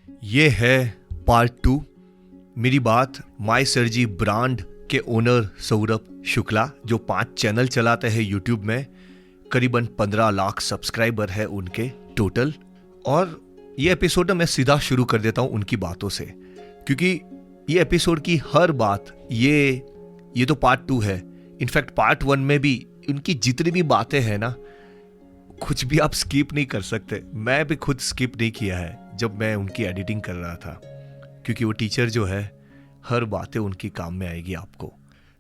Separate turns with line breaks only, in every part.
ये है पार्ट 2। मेरी बात माई सर्जी ब्रांड के ओनर सौरभ शुक्ला, जो 5 चैनल चलाते हैं यूट्यूब में। करीबन 15 लाख सब्सक्राइबर है उनके टोटल। और ये एपिसोड मैं सीधा शुरू कर देता हूँ उनकी बातों से, क्योंकि ये एपिसोड की हर बात ये तो पार्ट 2 है। इनफैक्ट पार्ट 1 में भी उनकी जितनी भी बातें हैं ना, कुछ भी आप स्किप नहीं कर सकते। मैं भी खुद स्किप नहीं किया है जब मैं उनकी एडिटिंग कर रहा था, क्योंकि वो टीचर जो है, हर बातें उनकी काम में आएगी आपको।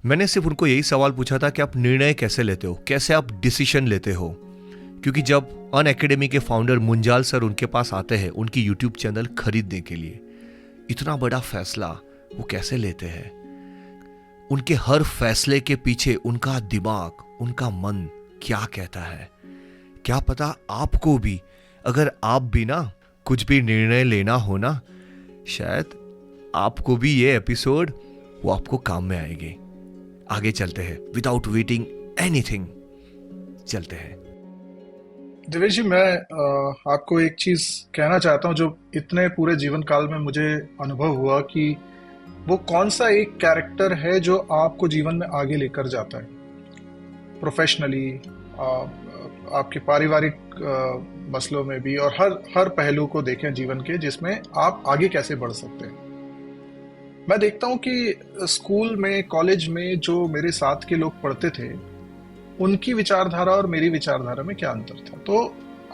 मैंने सिर्फ उनको यही सवाल पूछा था कि आप निर्णय कैसे लेते हो, कैसे आप डिसीजन लेते हो। क्योंकि जब अन अकेडमी के फाउंडर मुंजाल सर उनके पास आते हैं उनकी यूट्यूब चैनल खरीदने के लिए, इतना बड़ा फैसला वो कैसे लेते हैं। उनके हर फैसले के पीछे उनका दिमाग, उनका मन क्या कहता है, क्या पता आपको भी, अगर आप भी ना कुछ भी निर्णय लेना हो ना, शायद आपको भी ये एपिसोड वो आपको काम में आएगी। आगे चलते हैं, विदाउट वेटिंग एनीथिंग, चलते हैं।
दिवेश जी, मैं आपको एक चीज कहना चाहता हूँ जो इतने पूरे जीवन काल में मुझे अनुभव हुआ कि वो कौन सा एक कैरेक्टर है जो आपको जीवन में आगे लेकर जाता है, प्रोफेशनली, आपके पारिवारिक मसलों में भी, और हर हर पहलू को देखें जीवन के, जिसमें आप आगे कैसे बढ़ सकते हैं। मैं देखता हूँ कि स्कूल में, कॉलेज में जो मेरे साथ के लोग पढ़ते थे, उनकी विचारधारा और मेरी विचारधारा में क्या अंतर था। तो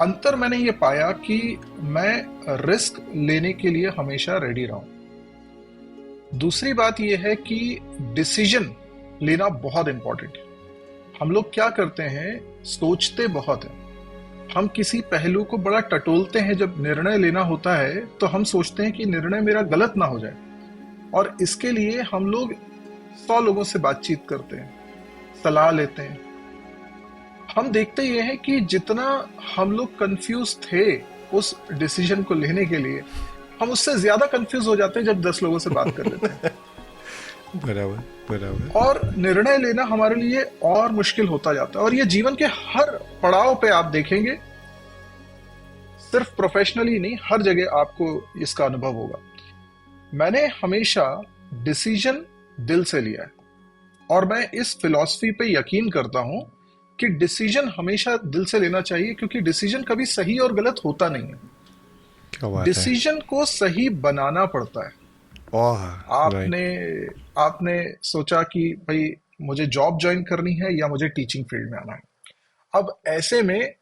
अंतर मैंने ये पाया कि मैं रिस्क लेने के लिए हमेशा रेडी रहा हूं। दूसरी बात यह है कि डिसीजन लेना बहुत इंपॉर्टेंट है। हम लोग क्या करते हैं, सोचते बहुत है। हम किसी पहलू को बड़ा टटोलते हैं। जब निर्णय लेना होता है तो हम सोचते हैं कि निर्णय मेरा गलत ना हो जाए, और इसके लिए हम लोग 100 लोगों से बातचीत करते हैं, सलाह लेते हैं। हम देखते ये हैं कि जितना हम लोग कंफ्यूज थे उस डिसीजन को लेने के लिए, हम उससे ज्यादा कंफ्यूज हो जाते हैं जब 10 लोगों से बात कर लेते हैं।
बराबर बराबर।
और निर्णय लेना हमारे लिए और मुश्किल होता जाता है। और ये जीवन के हर पड़ाव पे आप देखेंगे, सिर्फ प्रोफेशनली नहीं, हर जगह आपको इसका अनुभव होगा। मैंने हमेशा डिसीजन दिल से लिया है, और मैं इस फिलॉसफी पे यकीन करता हूं कि डिसीजन हमेशा दिल से लेना चाहिए, क्योंकि डिसीजन कभी सही और गलत होता नहीं है।
क्या बात है।
डिसीजन को सही बनाना पड़ता है।
ओह,
आपने
राइट।
आपने सोचा कि भाई मुझे जॉब ज्वाइन करनी है या मुझे टीचिंग फील्ड में आना है। अब ऐसे में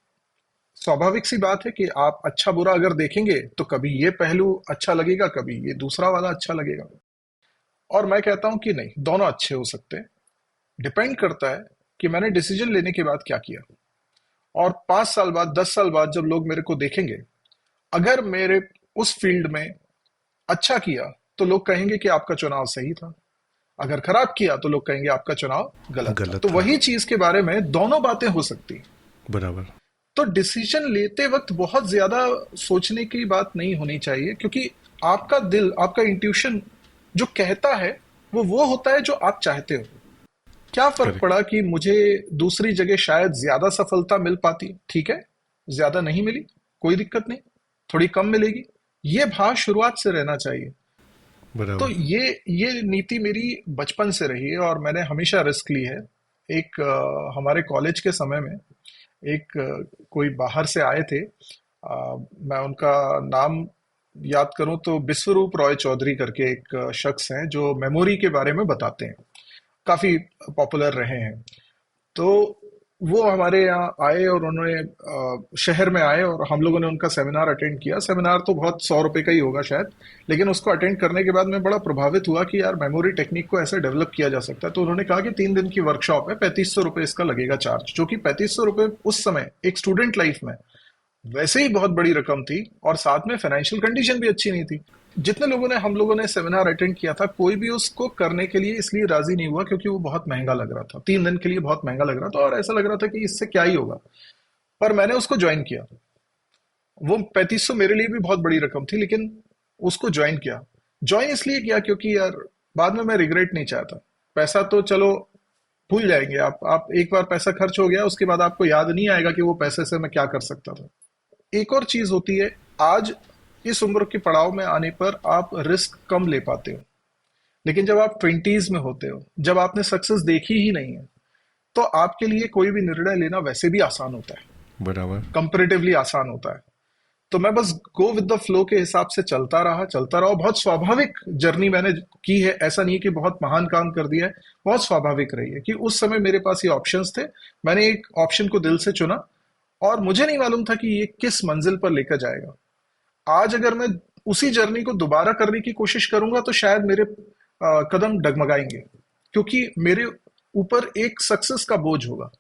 स्वाभाविक सी बात है कि आप अच्छा बुरा अगर देखेंगे तो कभी ये पहलू अच्छा लगेगा, कभी ये दूसरा वाला अच्छा लगेगा। और मैं कहता हूं कि नहीं, दोनों अच्छे हो सकते हैं। डिपेंड करता है कि मैंने डिसीजन लेने के बाद क्या किया। और 5 साल बाद, 10 साल बाद जब लोग मेरे को देखेंगे, अगर मेरे उस फील्ड में अच्छा किया तो लोग कहेंगे कि आपका चुनाव सही था। अगर खराब किया तो लोग कहेंगे आपका चुनाव गलत था।
गलत
तो
था।
वही चीज के बारे में दोनों बातें हो सकती।
बराबर।
तो डिसीजन लेते वक्त बहुत ज्यादा सोचने की बात नहीं होनी चाहिए, क्योंकि आपका दिल, आपका इंट्यूशन जो कहता है वो होता है जो आप चाहते हो। क्या फर्क
करेक्ट।
पड़ा कि मुझे दूसरी जगह शायद ज्यादा सफलता मिल पाती, ठीक है, ज्यादा नहीं मिली, कोई दिक्कत नहीं, थोड़ी कम मिलेगी। ये भाव शुरुआत से रहना चाहिए। तो
बराबर।
ये नीति मेरी बचपन से रही है, और मैंने हमेशा रिस्क ली है। एक हमारे कॉलेज के समय में एक कोई बाहर से आए थे। मैं उनका नाम याद करूं तो बिस्वरूप रॉय चौधरी करके एक शख्स हैं जो मेमोरी के बारे में बताते हैं, काफी पॉपुलर रहे हैं। तो वो हमारे यहाँ आए और उन्होंने शहर में आए, और हम लोगों ने उनका सेमिनार अटेंड किया। सेमिनार तो बहुत 100 रुपए का ही होगा शायद, लेकिन उसको अटेंड करने के बाद मैं बड़ा प्रभावित हुआ कि यार मेमोरी टेक्निक को ऐसे डेवलप किया जा सकता है। तो उन्होंने कहा कि 3 दिन की वर्कशॉप है, 3500 रुपये इसका लगेगा चार्ज, जो कि 3500 रुपये उस समय एक स्टूडेंट लाइफ में वैसे ही बहुत बड़ी रकम थी, और साथ में फाइनेंशियल कंडीशन भी अच्छी नहीं थी। जितने लोगों ने, हम लोगों ने सेमिनार अटेंड किया था, कोई भी उसको करने के लिए इसलिए राजी नहीं हुआ क्योंकि वो बहुत महंगा लग रहा था। 3 दिन के लिए बहुत महंगा लग रहा था, और ऐसा लग रहा था कि इससे क्या ही होगा। पर मैंने उसको ज्वाइन किया। वो 3500 मेरे लिए भी बहुत बड़ी रकम थी, लेकिन उसको ज्वाइन किया। ज्वाइन इसलिए किया क्योंकि यार बाद में मैं रिग्रेट नहीं चाहता। पैसा तो चलो भूल जाएंगे आप एक बार पैसा खर्च हो गया, उसके बाद आपको याद नहीं आएगा कि वो पैसे से मैं क्या कर सकता था। एक और चीज होती है, आज इस उम्र के पड़ाव में आने पर आप रिस्क कम ले पाते हो। लेकिन जब आप 20s में होते हो, जब आपने सक्सेस देखी ही नहीं है, तो आपके लिए कोई भी निर्णय लेना वैसे भी आसान होता है,
बराबर।
कंपैरेटिवली आसान होता है। तो मैं बस गो विद द फ्लो के हिसाब से चलता रहा। बहुत स्वाभाविक जर्नी मैंने की है, ऐसा नहीं है कि बहुत महान काम कर दिया है, बहुत स्वाभाविक रही है कि उस समय मेरे पास ये ऑप्शंस थे, मैंने एक ऑप्शन को दिल से चुना और मुझे नहीं मालूम था कि ये किस मंजिल पर लेकर जाएगा। आज अगर मैं उसी जर्नी को दोबारा करने की कोशिश करूंगा तो शायद मेरे कदम डगमगाएंगे, क्योंकि मेरे ऊपर एक सक्सेस का बोझ होगा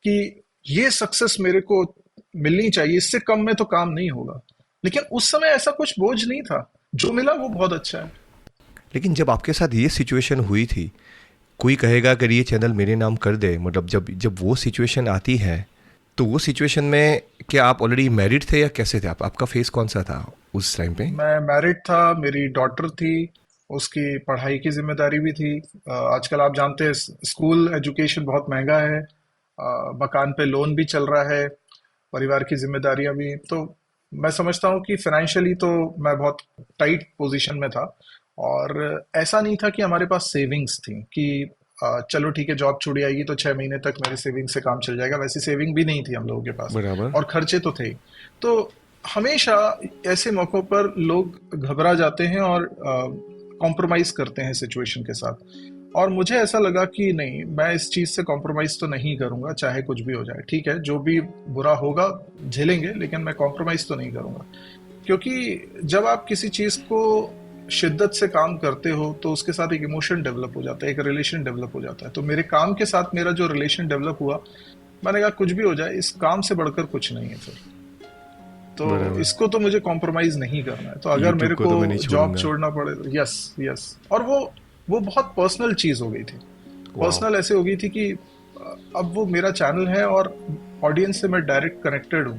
कि ये सक्सेस मेरे को मिलनी चाहिए, इससे कम में तो काम नहीं होगा। लेकिन उस समय ऐसा कुछ बोझ नहीं था, जो मिला वो बहुत अच्छा है।
लेकिन जब आपके साथ ये सिचुएशन हुई थी, कोई कहेगा अगर ये चैनल मेरे नाम कर दे, मतलब जब जब वो सिचुएशन आती है, तो वो सिचुएशन में क्या आप ऑलरेडी मैरिड थे या कैसे थे आप? आपका फेस कौन सा था उस टाइम पे?
मैं मैरिड था, मेरी डॉटर थी, उसकी पढ़ाई की जिम्मेदारी भी थी। आजकल आप जानते हैं स्कूल एजुकेशन बहुत महंगा है, मकान पे लोन भी चल रहा है, परिवार की जिम्मेदारियां भी। तो मैं समझता हूँ कि फाइनेंशियली तो मैं बहुत टाइट पोजीशन में था। और ऐसा नहीं था कि हमारे पास सेविंग्स थी कि चलो ठीक है जॉब छूट जाएगी तो 6 महीने तक मेरे सेविंग से काम चल जाएगा, वैसी सेविंग भी नहीं थी हम लोगों के पास।
बराबर।
और खर्चे तो थे ही। तो हमेशा ऐसे मौकों पर लोग घबरा जाते हैं और कॉम्प्रोमाइज करते हैं सिचुएशन के साथ। और मुझे ऐसा लगा कि नहीं, मैं इस चीज से कॉम्प्रोमाइज तो नहीं करूंगा, चाहे कुछ भी हो जाए। ठीक है, जो भी बुरा होगा झेलेंगे, लेकिन मैं कॉम्प्रोमाइज तो नहीं करूंगा। क्योंकि जब आप किसी चीज को शिद्दत से काम करते हो तो उसके साथ एक इमोशन डेवलप हो जाता है, एक रिलेशन डेवलप हो जाता है। तो मेरे काम के साथ मेरा जो रिलेशन डेवलप हुआ, मैंने कहा कुछ भी हो जाए, इस काम से बढ़कर कुछ नहीं है फिर। तो
बराबर।
इसको तो मुझे कॉम्प्रोमाइज नहीं करना है। तो अगर
यूट्यूब
मेरे
को
को
तो मैं नहीं
जॉब
छोड़ूंगा।
छोड़ना पड़े, यस यस। और वो बहुत पर्सनल चीज हो गई थी।
वाह।
पर्सनल ऐसे हो गई थी कि अब वो मेरा चैनल है और ऑडियंस से मैं डायरेक्ट कनेक्टेड हूँ।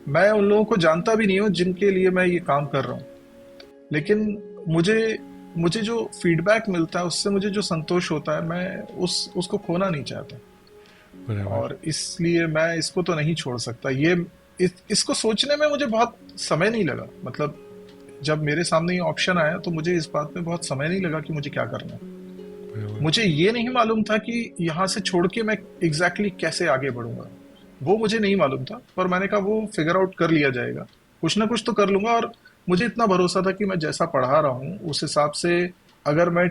मैं उन लोगों को जानता भी नहीं हूँ जिनके लिए मैं ये काम कर रहा हूँ, लेकिन मुझे मुझे जो फीडबैक मिलता है उससे मुझे जो संतोष होता है, मैं उसको खोना नहीं चाहता।
बराबर।
और इसलिए मैं इसको तो नहीं छोड़ सकता। इसको सोचने में मुझे बहुत समय नहीं लगा। मतलब जब मेरे सामने ये ऑप्शन आया तो मुझे इस बात में बहुत समय नहीं लगा कि मुझे क्या करना है।
बराबर।
मुझे ये नहीं मालूम था कि यहाँ से छोड़ के मैं एग्जैक्टली कैसे आगे बढ़ूंगा, वो मुझे नहीं मालूम था। पर मैंने कहा वो फिगर आउट कर लिया जाएगा, कुछ ना कुछ तो कर लूंगा। और मुझे इतना भरोसा था कि मैं जैसा पढ़ा रहा हूँ उस हिसाब से अगर मैं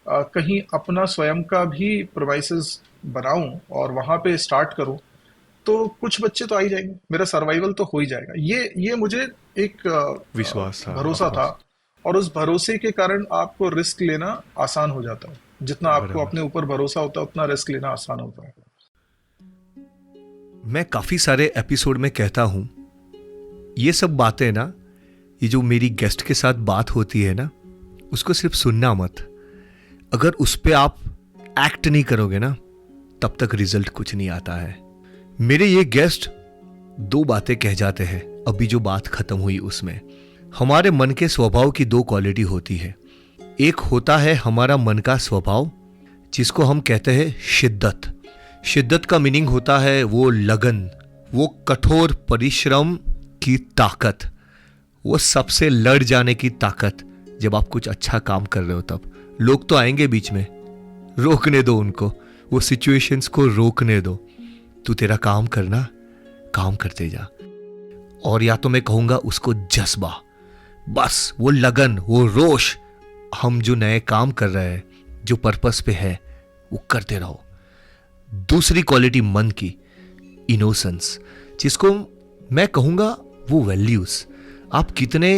कहीं अपना स्वयं का भी प्रोवाइसेस बनाऊं और वहां पे स्टार्ट करूं, तो कुछ बच्चे तो आ ही जाएंगे, मेरा सर्वाइवल तो हो ही जाएगा। ये मुझे एक
विश्वास था
भरोसा
आपको।
था। और उस भरोसे के कारण आपको रिस्क लेना आसान हो जाता है। जितना आपको
बराबर।
अपने ऊपर भरोसा होता है उतना रिस्क लेना आसान होता है।
मैं काफ़ी सारे एपिसोड में कहता हूँ ये सब बातें ना, ये जो मेरी गेस्ट के साथ बात होती है ना, उसको सिर्फ सुनना मत। अगर उस पे आप एक्ट नहीं करोगे ना, तब तक रिजल्ट कुछ नहीं आता है। मेरे ये गेस्ट 2 बातें कह जाते हैं अभी जो बात खत्म हुई उसमें। हमारे मन के स्वभाव की 2 क्वालिटी होती है। एक होता है हमारा मन का स्वभाव, जिसको हम कहते हैं शिद्दत। शिद्दत का मीनिंग होता है वो लगन, वो कठोर परिश्रम की ताकत, वो सबसे लड़ जाने की ताकत। जब आप कुछ अच्छा काम कर रहे हो तब लोग तो आएंगे बीच में, रोकने दो उनको, वो सिचुएशंस को रोकने दो। तू तेरा काम करना, काम करते जा। और या तो मैं कहूंगा उसको जज्बा, बस वो लगन, वो रोश। हम जो नए काम कर रहे हैं, जो पर्पस पे है, वो करते रहो। दूसरी क्वालिटी मन की, इनोसेंस, जिसको मैं कहूंगा वो वैल्यूज। आप कितने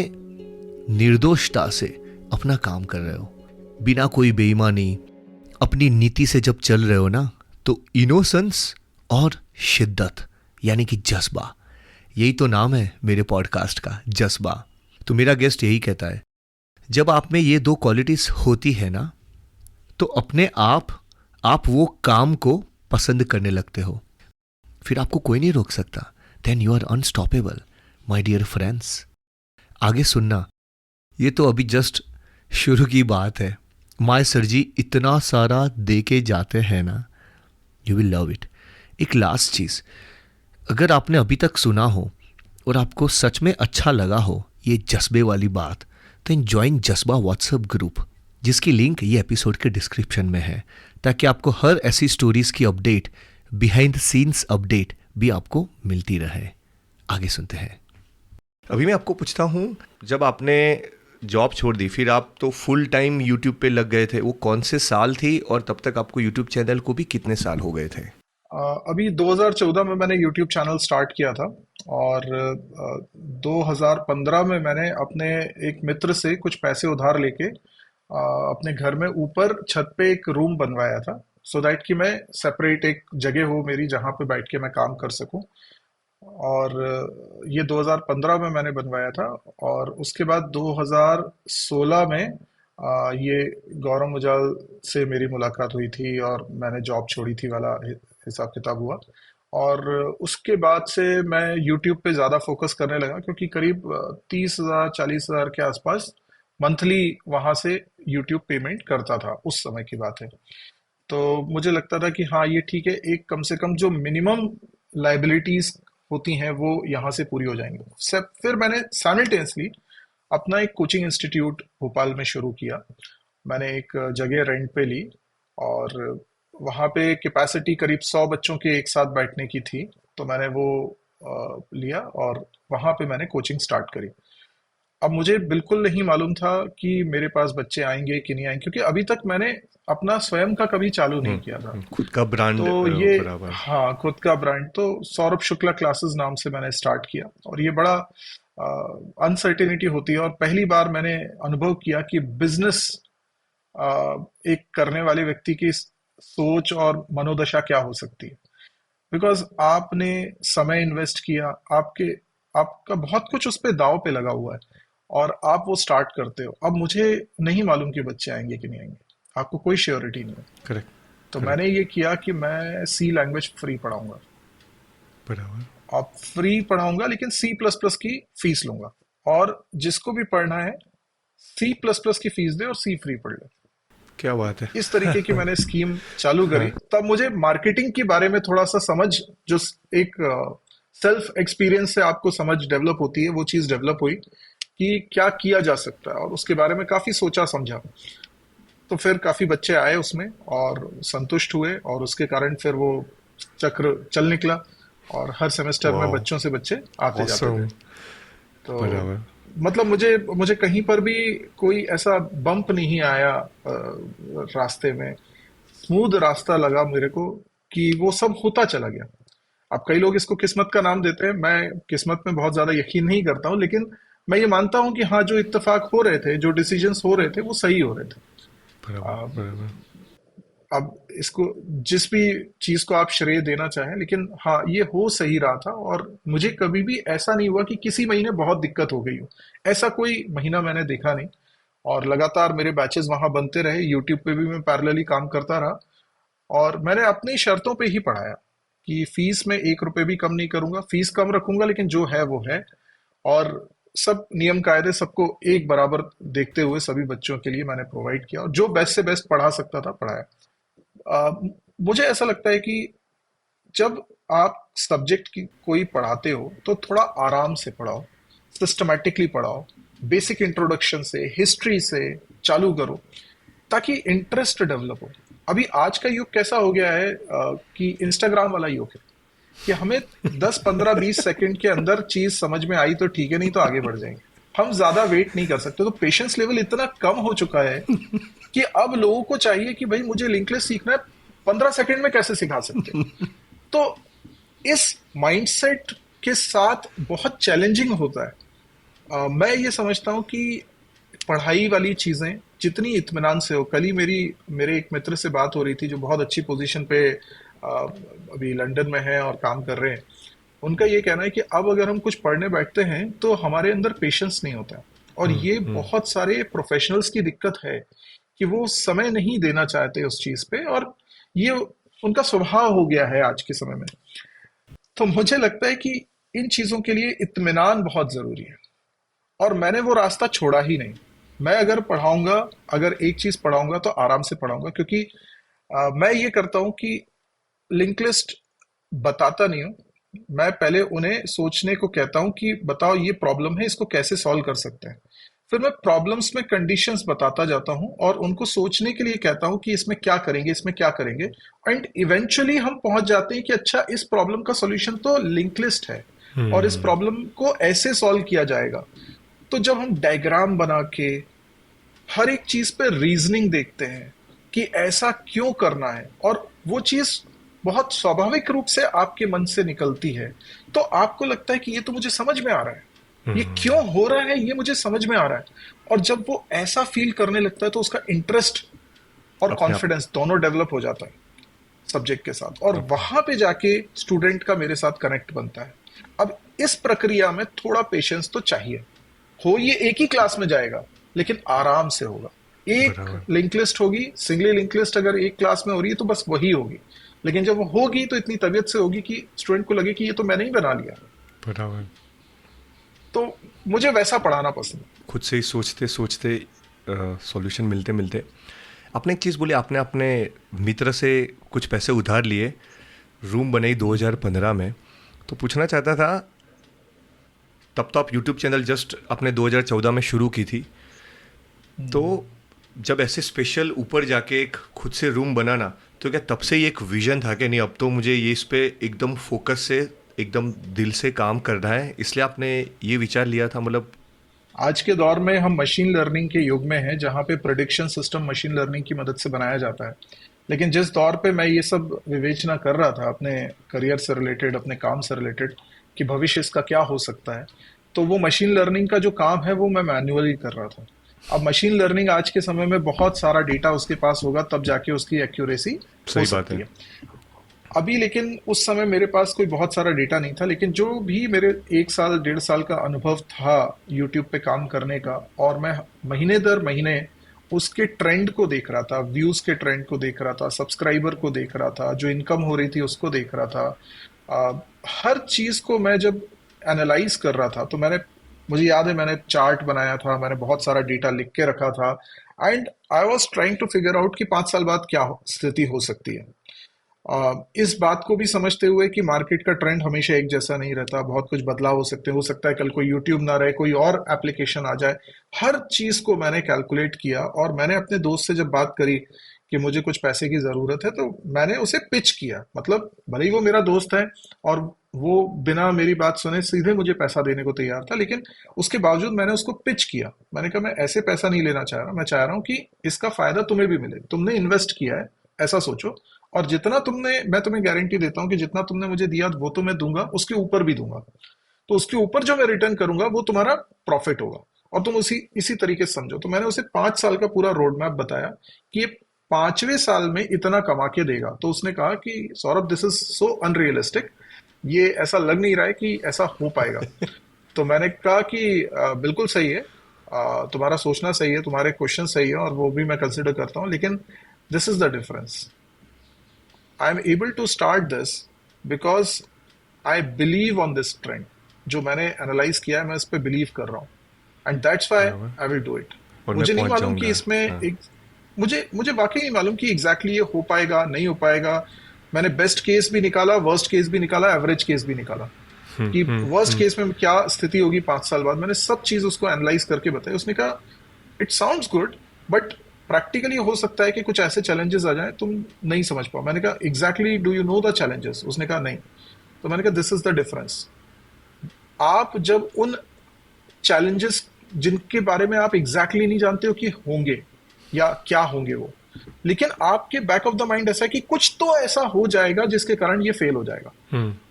निर्दोषता से अपना काम कर रहे हो, बिना कोई बेईमानी, अपनी नीति से जब चल रहे हो ना, तो इनोसेंस और शिद्दत यानी कि जज्बा, यही तो नाम है मेरे पॉडकास्ट का, जज्बा। तो मेरा गेस्ट यही कहता है, जब आप में ये 2 क्वालिटीज होती है ना, तो अपने आप वो काम को पसंद करने लगते हो। फिर आपको कोई नहीं रोक सकता। Then you are unstoppable my dear friends. आगे सुनना, ये तो अभी जस्ट शुरू की बात है। माय सर जी इतना सारा दे के जाते हैं ना, यू विल लव इट। एक लास्ट चीज, अगर आपने अभी तक सुना हो और आपको सच में अच्छा लगा हो, ये जज्बे वाली बात, then ज्वाइन जज्बा व्हाट्सएप ग्रुप, जिसकी लिंक ये एपिसोड के डिस्क्रिप्शन में है, ताकि आपको हर ऐसी स्टोरीज की update, behind the scenes update भी आपको मिलती रहे। आगे सुनते हैं। अभी मैं आपको पूछता हूँ, जब आपने जॉब छोड़ दी फिर आप तो फुल टाइम यूट्यूब पे लग गए थे, वो कौन से साल थी और तब तक आपको यूट्यूब चैनल को भी कितने साल हो गए थे?
अभी 2014 में मैंने यूट्यूब चैनल स्टार्ट किया था और 2015 में मैंने अपने एक मित्र से कुछ पैसे उधार लेके अपने घर में ऊपर छत पे एक रूम बनवाया था, सो दैट कि मैं सेपरेट एक जगह हो मेरी जहाँ पे बैठ के मैं काम कर सकूं। और ये 2015 में मैंने बनवाया था। और उसके बाद 2016 में ये गौरव मुजाल से मेरी मुलाकात हुई थी और मैंने जॉब छोड़ी थी वाला हिसाब किताब हुआ। और उसके बाद से मैं यूट्यूब पे ज़्यादा फोकस करने लगा, क्योंकि करीब 30,000 40,000 के आसपास मंथली वहाँ से यूट्यूब पेमेंट करता था, उस समय की बात है। तो मुझे लगता था कि हाँ ये ठीक है, एक कम से कम जो मिनिमम लाइबिलिटीज होती हैं वो यहाँ से पूरी हो जाएंगी। सब फिर मैंने साइमल्टेनियसली अपना एक कोचिंग इंस्टीट्यूट भोपाल में शुरू किया। मैंने एक जगह रेंट पे ली और वहाँ पे कैपेसिटी करीब 100 बच्चों के एक साथ बैठने की थी, तो मैंने वो लिया और वहाँ पे मैंने कोचिंग स्टार्ट करी। अब मुझे बिल्कुल नहीं मालूम था कि मेरे पास बच्चे आएंगे कि नहीं आएंगे, क्योंकि अभी तक मैंने अपना स्वयं का कभी चालू नहीं किया था।
खुद का ब्रांड
तो ये
बराबर।
हाँ, खुद का ब्रांड तो सौरभ शुक्ला क्लासेस नाम से मैंने स्टार्ट किया। और ये बड़ा अनसर्टेनिटी होती है, और पहली बार मैंने अनुभव किया कि बिजनेस एक करने वाले व्यक्ति की सोच और मनोदशा क्या हो सकती है। बिकॉज आपने समय इन्वेस्ट किया, आपके आपका बहुत कुछ उस पे दाव पे लगा हुआ है, और आप वो स्टार्ट करते हो। अब मुझे नहीं मालूम कि बच्चे आएंगे कि नहीं आएंगे, आपको कोई श्योरिटी नहीं है।
करेक्ट।
तो मैंने ये किया कि मैं सी लैंग्वेज फ्री पढ़ाऊंगा।
बराबर।
अब फ्री पढ़ाऊंगा लेकिन सी प्लस प्लस की फीस लूंगा, और जिसको भी पढ़ना है सी प्लस प्लस की फीस दे और सी फ्री पढ़ ले।
क्या बात है।
इस तरीके की मैंने स्कीम चालू करी। तब मुझे मार्केटिंग के बारे में थोड़ा सा समझ, जो एक सेल्फ एक्सपीरियंस से आपको समझ डेवलप होती है, वो चीज डेवलप हुई कि क्या किया जा सकता है, और उसके बारे में काफी सोचा समझा। तो फिर काफी बच्चे आए उसमें और संतुष्ट हुए, और उसके कारण फिर वो चक्र चल निकला, और हर सेमेस्टर में
वाह।
बच्चों से बच्चे आते जाते थे।
ऑसम।
तो
बराबर।
मतलब मुझे मुझे कहीं पर भी कोई ऐसा बम्प नहीं आया रास्ते में। स्मूथ रास्ता लगा मेरे को, कि वो सब होता चला गया। अब कई लोग इसको किस्मत का नाम देते हैं, मैं किस्मत में बहुत ज्यादा यकीन नहीं करता हूँ, लेकिन मैं ये मानता हूँ कि हाँ, जो इत्तेफाक हो रहे थे, जो डिसीजंस हो रहे थे, वो सही हो रहे थे।
बराबर।
अब
बराबर।
अब इसको जिस भी चीज को आप श्रेय देना चाहें, लेकिन हाँ, ये हो सही रहा था। और मुझे कभी भी ऐसा नहीं हुआ कि किसी महीने बहुत दिक्कत हो गई हो, ऐसा कोई महीना मैंने देखा नहीं। और लगातार मेरे बैचेस वहां बनते रहे, यूट्यूब पे भी मैं पैरेलली काम करता रहा, और मैंने अपनी शर्तों पे ही पढ़ाया कि फीस में 1 रुपए भी कम नहीं करूंगा, फीस कम रखूंगा लेकिन जो है वो है। और सब नियम कायदे सबको एक बराबर देखते हुए सभी बच्चों के लिए मैंने प्रोवाइड किया, और जो बेस्ट से बेस्ट पढ़ा सकता था पढ़ाया। अ, मुझे ऐसा लगता है कि जब आप सब्जेक्ट की कोई पढ़ाते हो तो थोड़ा आराम से पढ़ाओ, सिस्टमैटिकली पढ़ाओ, बेसिक इंट्रोडक्शन से, हिस्ट्री से चालू करो, ताकि इंटरेस्ट डेवलप हो। अभी आज का युग कैसा हो गया है कि इंस्टाग्राम वाला युग है, कि हमें 10 15 20 सेकंड के अंदर चीज समझ में आई तो ठीक है, नहीं तो आगे बढ़ जाएंगे। हम ज्यादा वेट नहीं कर सकते। तो पेशेंस लेवल इतना कम हो चुका है कि अब लोगों को चाहिए कि भाई मुझे लिंक लिस्ट सीखना है, 15 सेकंड में कैसे सिखा सकते हैं। तो इस माइंडसेट के साथ बहुत चैलेंजिंग होता है। मैं ये समझता हूँ कि पढ़ाई वाली चीजें जितनी इत्मीनान से हो। कल ही मेरे एक मित्र से बात हो रही थी जो बहुत अच्छी पोजीशन पे अभी लंदन में है और काम कर रहे हैं। उनका ये कहना है कि अब अगर हम कुछ पढ़ने बैठते हैं तो हमारे अंदर पेशेंस नहीं होता है। और ये बहुत सारे प्रोफेशनल्स की दिक्कत है कि वो समय नहीं देना चाहते उस चीज पे, और ये उनका स्वभाव हो गया है आज के समय में। तो मुझे लगता है कि इन चीजों के लिए इत्मीनान बहुत जरूरी है, और मैंने वो रास्ता छोड़ा ही नहीं। मैं अगर पढ़ाऊंगा, अगर एक चीज पढ़ाऊंगा तो आराम से पढ़ाऊंगा, क्योंकि मैं ये करता हूं कि लिंक लिस्ट बताता नहीं हूं, मैं पहले उन्हें सोचने को कहता हूँ कि बताओ ये प्रॉब्लम है, इसको कैसे सॉल्व कर सकते हैं। फिर मैं प्रॉब्लम्स में कंडीशंस बताता जाता हूँ और उनको सोचने के लिए कहता हूँ कि इसमें क्या करेंगे, इसमें क्या करेंगे। एंड इवेंचुअली हम पहुंच जाते हैं कि अच्छा, इस प्रॉब्लम का सॉल्यूशन तो लिंक लिस्ट है और इस
हम्म।
प्रॉब्लम को ऐसे सॉल्व किया जाएगा। तो जब हम डायग्राम बना के हर एक चीज पे रीजनिंग देखते हैं कि ऐसा क्यों करना है, और वो चीज बहुत स्वाभाविक रूप से आपके मन से निकलती है, तो आपको लगता है कि ये तो मुझे समझ में आ रहा है, ये क्यों हो रहा है ये मुझे समझ में आ रहा है। और जब वो ऐसा फील करने लगता है तो उसका इंटरेस्ट और
अपने आप।
कॉन्फिडेंस दोनों डेवलप हो जाता है सब्जेक्ट के साथ, और
अपने
वहां पे जाके स्टूडेंट का मेरे साथ कनेक्ट बनता है। अब इस प्रक्रिया में थोड़ा पेशेंस तो चाहिए। हो ये एक ही क्लास में जाएगा, लेकिन आराम से होगा। एक
बराबर।
लिंक लिस्ट होगी, सिंगली लिंक लिस्ट अगर एक क्लास में हो रही है तो बस वही होगी। लेकिन जब वो होगी तो इतनी तबीयत से होगी कि स्टूडेंट को लगे कि ये तो मैंने ही बना लिया।
बराबर।
तो मुझे वैसा पढ़ाना पसंद है।
खुद से ही सोचते सोचते सॉल्यूशन मिलते मिलते। आपने एक चीज़ बोली, आपने अपने मित्र से कुछ पैसे उधार लिए, रूम बनाई 2015 में। तो पूछना चाहता था, तब तो आप यूट्यूब चैनल जस्ट अपने 2014 में शुरू की थी, तो जब ऐसे स्पेशल ऊपर जाके एक खुद से रूम बनाना, तो क्या तब से ही एक विजन था कि नहीं अब तो मुझे ये इस पे एकदम फोकस से एकदम दिल से काम करना है, इसलिए आपने ये विचार लिया था मतलब?
आज के दौर में हम मशीन लर्निंग के युग में हैं, जहां पे प्रिडिक्शन सिस्टम मशीन लर्निंग की मदद से बनाया जाता है। लेकिन जिस दौर पे मैं ये सब विवेचना कर रहा था अपने करियर से रिलेटेड, अपने काम से रिलेटेड, कि भविष्य इसका क्या हो सकता है, तो वो मशीन लर्निंग का जो काम है वो मैं मैन्युअली कर रहा था। अब मशीन लर्निंग आज के समय में बहुत सारा डेटा उसके पास होगा, तब जाके उसकी एक्यूरेसी हो
सही बात
सकती
है।
है। अभी लेकिन उस समय मेरे पास कोई बहुत सारा डेटा नहीं था, लेकिन जो भी मेरे 1 साल 1.5 साल का अनुभव था यूट्यूब पे काम करने का, और मैं महीने दर महीने उसके ट्रेंड को देख रहा था, व्यूज के ट्रेंड को देख रहा था, सब्सक्राइबर को देख रहा था, जो इनकम हो रही थी उसको देख रहा था। आ, हर चीज को मैं जब एनालाइज कर रहा था, तो मुझे याद है मैंने चार्ट बनाया था, मैंने बहुत सारा डेटा लिख के रखा था। And I was trying to figure out कि 5 साल बाद क्या स्थिति हो सकती है। इस बात को भी समझते हुए कि मार्केट का ट्रेंड हमेशा एक जैसा नहीं रहता, बहुत कुछ बदलाव हो सकते हैं, हो सकता है कल कोई यूट्यूब ना रहे, कोई और एप्लीकेशन आ जाए। हर चीज को मैंने कैलकुलेट किया, और मैंने अपने दोस्त से जब बात करी कि मुझे कुछ पैसे की जरूरत है, तो मैंने उसे पिच किया। मतलब भले ही वो मेरा दोस्त है और वो बिना मेरी बात सुने सीधे मुझे पैसा देने को तैयार था, लेकिन उसके बावजूद मैंने उसको पिच किया। मैंने कहा मैं ऐसे पैसा नहीं लेना चाह रहा, मैं चाह रहा हूँ कि इसका फायदा तुम्हें भी मिले, तुमने इन्वेस्ट किया है, ऐसा सोचो। और जितना तुमने, मैं तुम्हें गारंटी देता हूं कि जितना तुमने मुझे दिया वो तो मैं दूंगा, उसके ऊपर भी दूंगा। तो उसके ऊपर जो मैं रिटर्न करूंगा वो तुम्हारा प्रॉफिट होगा, और तुम उसी इसी तरीके से समझो। तो मैंने उसे 5 साल का पूरा रोड मैप बताया कि ये 5वें साल में इतना कमा के देगा। तो उसने कहा कि Saurabh, this is so unrealistic, ये ऐसा लग नहीं रहा है कि ऐसा हो पाएगा। तो मैंने कहा कि बिल्कुल सही है, तुम्हारा सोचना सही है, तुम्हारे क्वेश्चन सही है, और वो भी मैं कंसिडर करता हूँ, लेकिन this is the difference. I am able to start this because I believe on this trend. जो मैंने एनालाइज किया है मैं इस पे बिलीव कर रहा हूँ, एंड दैट्स व्हाई
बराबर।
I will do it.
और मैं
मुझे नहीं
पहुंच
मालूम कि
जाऊंगा।
इसमें
हाँ।
एक, मुझे मुझे वाकई नहीं मालूम कि एग्जैक्टली ये हो पाएगा नहीं हो पाएगा। मैंने बेस्ट केस भी निकाला, वर्स्ट केस भी निकाला, एवरेज केस भी निकाला कि वर्स्ट केस में क्या स्थिति होगी 5 साल बाद। मैंने सब चीज उसको एनालाइज करके बताई। उसने कहा it sounds good, but practically हो सकता है कि कुछ ऐसे चैलेंजेस आ जाए तुम नहीं समझ पाओ। मैंने कहा exactly do you know the challenges? उसने कहा नहीं। तो मैंने कहा दिस इज द डिफरेंस। आप जब उन चैलेंजेस जिनके बारे में आप एग्जैक्टली exactly नहीं जानते हो कि होंगे या क्या होंगे वो, लेकिन आपके बैक ऑफ द माइंड ऐसा है कि कुछ तो ऐसा हो जाएगा जिसके कारण ये फेल हो जाएगा,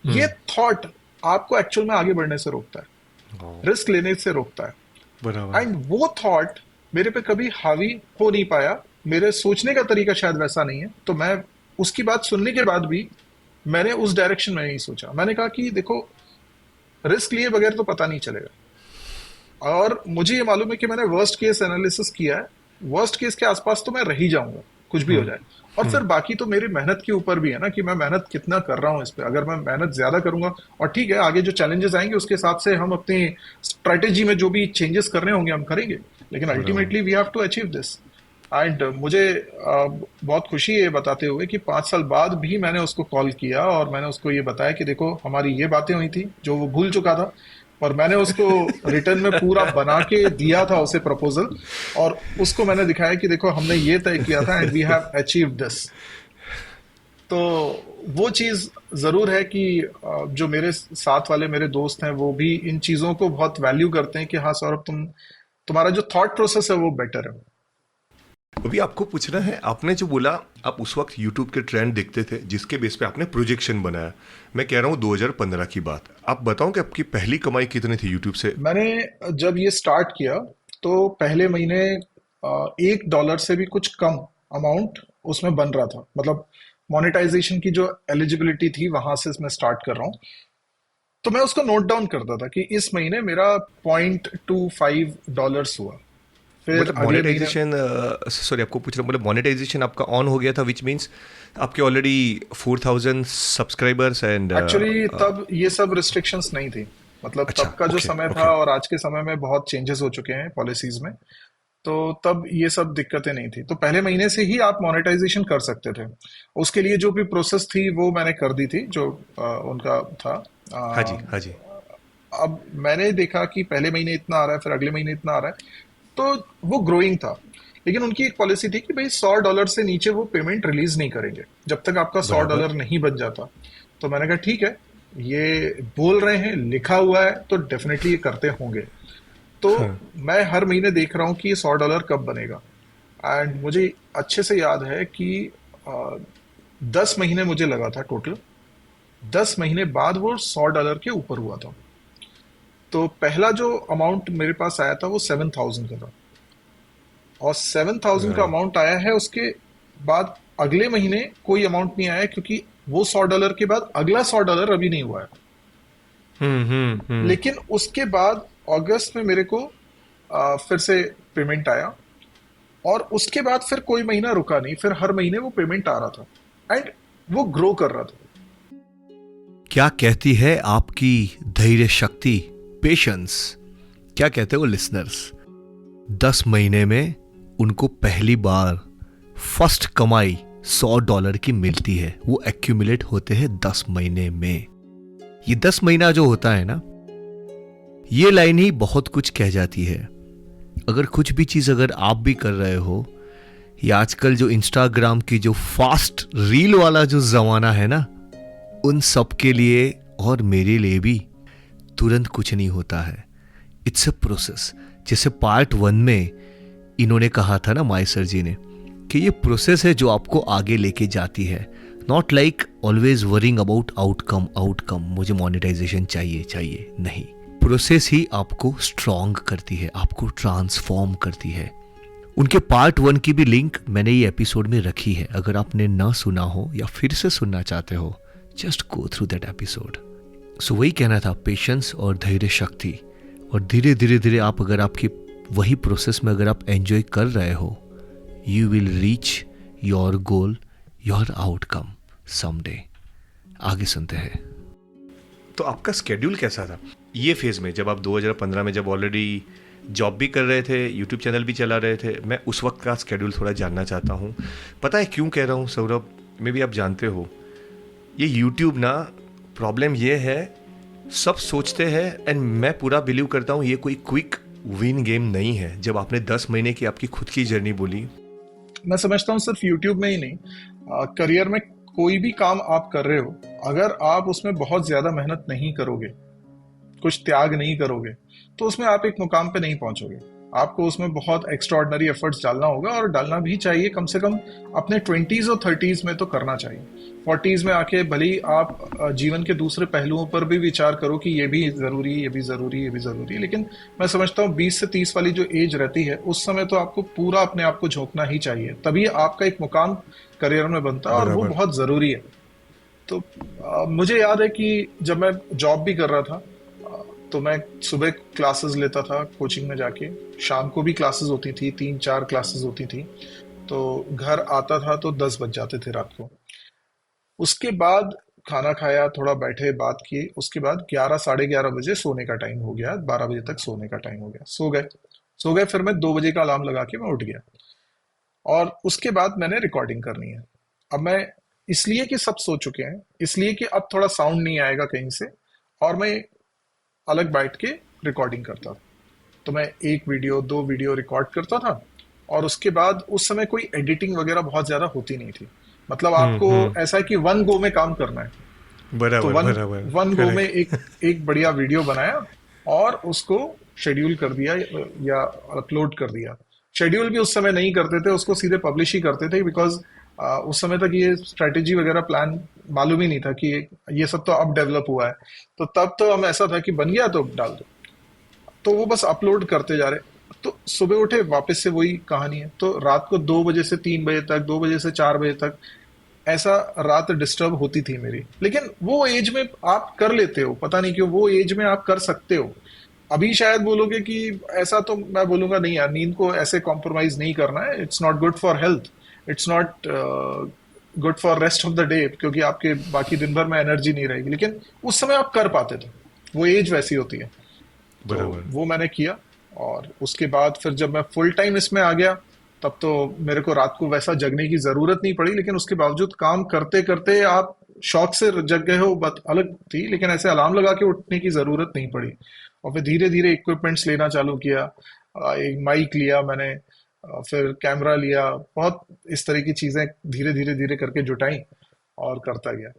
ये थॉट आपको एक्चुअल में आगे बढ़ने से रोकता है, रिस्क लेने से रोकता है।
बराबर।
एंड वो थॉट मेरे पे कभी हावी हो नहीं पाया। मेरे सोचने का तरीका शायद वैसा नहीं है, तो मैं उसकी बात सुनने के बाद भी मैंने उस डायरेक्शन में नहीं सोचा। मैंने कहा कि देखो, रिस्क लिए बगैर तो पता नहीं चलेगा, और मुझे ये मालूम है कि मैंने वर्स्ट केस एनालिसिस किया है। वर्स्ट केस के आसपास तो मैं रह ही जाऊंगा कुछ भी हो जाए, और फिर बाकी तो मेरी मेहनत के ऊपर भी है ना कि मैं मेहनत कितना कर रहा हूं इस पे। अगर मैं मेहनत ज्यादा करूंगा, और ठीक है आगे जो चैलेंजेस आएंगे उसके हिसाब से हम अपनी स्ट्रेटेजी में जो भी चेंजेस करने होंगे हम करेंगे, लेकिन
बराबर।
Ultimately we have to achieve this. And मुझे बहुत खुशी है ये बताते हुए कि 5 साल बाद भी मैंने उसको कॉल किया और मैंने उसको ये बताया कि देखो हमारी ये बातें हुई थी जो वो भूल चुका था, और मैंने उसको रिटर्न में पूरा बना के दिया था उसे प्रपोजल, और उसको मैंने दिखाया कि देखो हमने ये तय किया था and we have achieved this. तो वो चीज जरूर है कि जो मेरे साथ वाले मेरे दोस्त हैं वो भी इन चीजों को बहुत वैल्यू करते हैं कि हाँ सौरभ, तुम्हारा जो थॉट प्रोसेस है वो बेटर है।
अभी आपको पूछना है, आपने जो बोला आप उस वक्त यूट्यूब के ट्रेंड देखते थे जिसके बेस पे आपने प्रोजेक्शन बनाया। मैं कह रहा हूँ 2015 की बात। आप बताओ कि आपकी पहली कमाई कितनी थी यूट्यूब से?
मैंने जब ये स्टार्ट किया तो पहले महीने $1 से भी कुछ कम अमाउंट उसमें बन रहा था, मतलब मोनेटाइजेशन की जो एलिजिबिलिटी थी वहां से मैं स्टार्ट कर रहा हूँ। तो मैं उसको नोट डाउन करता था कि इस महीने मेरा $0.25 हुआ, फिर
मतलब
अगले महीने।
मोनेटाइजेशन, सॉरी आपको पूछ रहा हूँ, मतलब मोनेटाइजेशन आपका ऑन हो गया था, विच मीन्स आपके ऑलरेडी 4,000 सब्सक्राइबर्स एंड
एक्चुअली तब ये सब रिस्ट्रिक्शंस नहीं थी, मतलब
अच्छा,
तब का जो
ओके
समय था
ओके।
और आज के समय में बहुत चेंजेस हो चुके हैं पॉलिसीज में। तो तब ये सब दिक्कतें नहीं थी, तो पहले महीने से ही आप मोनेटाइजेशन कर सकते थे। उसके लिए जो भी प्रोसेस थी वो मैंने कर दी थी, जो उनका था।
हाँ जी,
अ,
हाँ जी।
अब मैंने देखा कि पहले महीने इतना आ रहा है, फिर अगले महीने इतना आ रहा है, तो वो ग्रोइंग था। लेकिन उनकी एक पॉलिसी थी कि भाई $100 से नीचे वो पेमेंट रिलीज नहीं करेंगे जब तक आपका सौ
बराबर।
डॉलर नहीं बन जाता। तो मैंने कहा ठीक है, ये बोल रहे हैं, लिखा हुआ है, तो डेफिनेटली ये करते होंगे। तो
हाँ।
मैं हर महीने देख रहा हूँ कि ये $100 कब बनेगा। एंड मुझे अच्छे से याद है कि 10 महीने मुझे लगा था टोटल। 10 महीने बाद वो $100 के ऊपर हुआ था। तो पहला जो अमाउंट मेरे पास आया था वो 7,000 का था, और 7,000 का
राइट।
अमाउंट आया है। उसके बाद अगले महीने कोई अमाउंट नहीं आया, क्योंकि वो $100 के बाद अगला $100 अभी नहीं हुआ है।
हम्म।
लेकिन उसके बाद अगस्त में मेरे को फिर से पेमेंट आया, और उसके बाद फिर कोई महीना रुका नहीं, फिर हर महीने वो पेमेंट आ रहा था एंड वो ग्रो कर रहा था।
क्या कहती है आपकी धैर्य शक्ति, पेशेंस? क्या कहते हो लिसनर्स? 10 महीने में उनको पहली बार फर्स्ट कमाई $100 की मिलती है। वो एक्यूमुलेट होते हैं 10 महीने में। ये 10 महीना जो होता है ना, ये लाइन ही बहुत कुछ कह जाती है। अगर कुछ भी चीज अगर आप भी कर रहे हो, ये आजकल जो इंस्टाग्राम की जो फास्ट रील वाला जो जमाना है ना, उन सब के लिए और मेरे लिए भी तुरंत कुछ नहीं होता है। It's a process. जैसे पार्ट 1 में इन्होंने कहा था ना, माय सर जी ने, कि ये प्रोसेस है जो आपको आगे लेके जाती है। Not like always worrying about outcome, outcome मुझे मोनेटाइजेशन चाहिए चाहिए, नहीं। प्रोसेस ही आपको स्ट्रांग करती है, आपको ट्रांसफॉर्म करती है। उनके पार्ट 1 की भी लिंक मैंने ये एपिसोड में रखी है। अगर आपने ना सुना हो या फिर से सुनना चाहते हो, just go through that episode. So वही कहना था, पेशेंस और धैर्य शक्ति। और धीरे धीरे धीरे आप अगर आपकी वही प्रोसेस में अगर आप एंजॉय कर रहे हो, you will reach your goal, your outcome someday. आगे सुनते हैं। तो आपका स्केड्यूल कैसा था ये फेज में, जब आप 2015 में जब ऑलरेडी जॉब भी कर रहे थे, यूट्यूब चैनल भी चला रहे थे? मैं उस वक्त का स्केड्यूल थोड़ा जानना चाहता हूँ। पता है क्यों कह रहा हूँ सौरभ? मे भी आप जानते हो, ये यूट्यूब ना, प्रॉब्लम ये है, सब सोचते हैं एंड मैं पूरा बिलीव करता हूँ, ये कोई क्विक विन गेम नहीं है। जब आपने 10 महीने की आपकी खुद की जर्नी बोली।
मैं समझता हूँ सिर्फ यूट्यूब में ही नहीं, करियर में कोई भी काम आप कर रहे हो, अगर आप उसमें बहुत ज्यादा मेहनत नहीं करोगे, कुछ त्याग नहीं करोगे, तो उसमें आप एक मुकाम पे नहीं पहुंचोगे। आपको उसमें बहुत एक्स्ट्राऑर्डिनरी एफर्ट्स डालना होगा, और डालना भी चाहिए। कम से कम अपने 20s और 30s में तो करना चाहिए। 40s में आके भले ही आप जीवन के दूसरे पहलुओं पर भी विचार करो कि ये भी जरूरी, ये भी जरूरी, ये भी जरूरी, लेकिन मैं समझता हूँ 20 से 30 वाली जो एज रहती है, उस समय तो आपको पूरा अपने आप को झोंकना ही चाहिए, तभी आपका एक मुकाम करियर में बनता है, और वो
बराबर।
बहुत जरूरी है। तो मुझे याद है कि जब मैं जॉब भी कर रहा था, तो मैं सुबह क्लासेस लेता था कोचिंग में जाके, शाम को भी क्लासेस होती थी, 3-4 क्लासेस होती थी। तो घर आता था तो 10 बज जाते थे रात को। उसके बाद खाना खाया, थोड़ा बैठे, बात की, उसके बाद 11 साढ़े 11 बजे सोने का टाइम हो गया, 12 बजे तक सोने का टाइम हो गया, सो गए। फिर मैं 2 बजे का अलार्म लगा के मैं उठ गया। और उसके बाद मैंने रिकॉर्डिंग करनी है। अब मैं, इसलिए कि सब सो चुके हैं, इसलिए कि अब थोड़ा साउंड नहीं आएगा कहीं से, और मैं अलग बैठ के रिकॉर्डिंग करता था। तो मैं एक वीडियो, दो वीडियो रिकॉर्ड करता था, और उसके बाद उस समय कोई एडिटिंग वगैरह बहुत ज्यादा होती नहीं थी। मतलब आपको
हम्म।
ऐसा है कि वन गो में काम करना है। तो
बराबर
वन
बराबर।
वन गो में
करेक्ट।
एक एक बढ़िया वीडियो बनाया और उसको शेड्यूल कर दिया या अपलोड कर दिया। शेड्यूल भी उस समय नहीं करते थे, उसको सीधे पब्लिश ही करते थे, बिकॉज उस समय तक ये स्ट्रेटेजी वगैरह प्लान मालूम ही नहीं था कि ये सब तो अब डेवलप हुआ है। तो तब तो हम ऐसा था कि बन गया तो डाल दो, तो वो बस अपलोड करते जा रहे। तो सुबह उठे वापस से वही कहानी है, तो रात को 2 बजे से 3 बजे तक, 2 बजे से 4 बजे तक ऐसा रात डिस्टर्ब होती थी मेरी। लेकिन वो एज में आप कर लेते हो, पता नहीं क्यों वो एज में आप कर सकते हो। अभी शायद बोलोगे कि ऐसा, तो मैं बोलूंगा नहीं यार, नींद को ऐसे कॉम्प्रोमाइज नहीं करना है, it's not good for health, it's not good for rest of the day, क्योंकि आपके बाकी दिन भर में एनर्जी नहीं रहेगी। लेकिन उस समय आप कर पाते थे, वो एज वैसी होती है। तो
बराबर।
वो मैंने किया, और उसके बाद फिर जब मैं फुल टाइम इसमें आ गया, तब तो मेरे को रात को वैसा जगने की जरूरत नहीं पड़ी। लेकिन उसके बावजूद काम करते करते आप शौक से जग गए हो, बात अलग थी, लेकिन ऐसे अलार्म लगा के उठने की जरूरत नहीं पड़ी। और फिर धीरे धीरे इक्विपमेंट्स लेना चालू किया। एक माइक लिया मैंने, फिर कैमरा लिया, बहुत इस तरह की चीजें धीरे धीरे धीरे करके जुटाई और करता गया।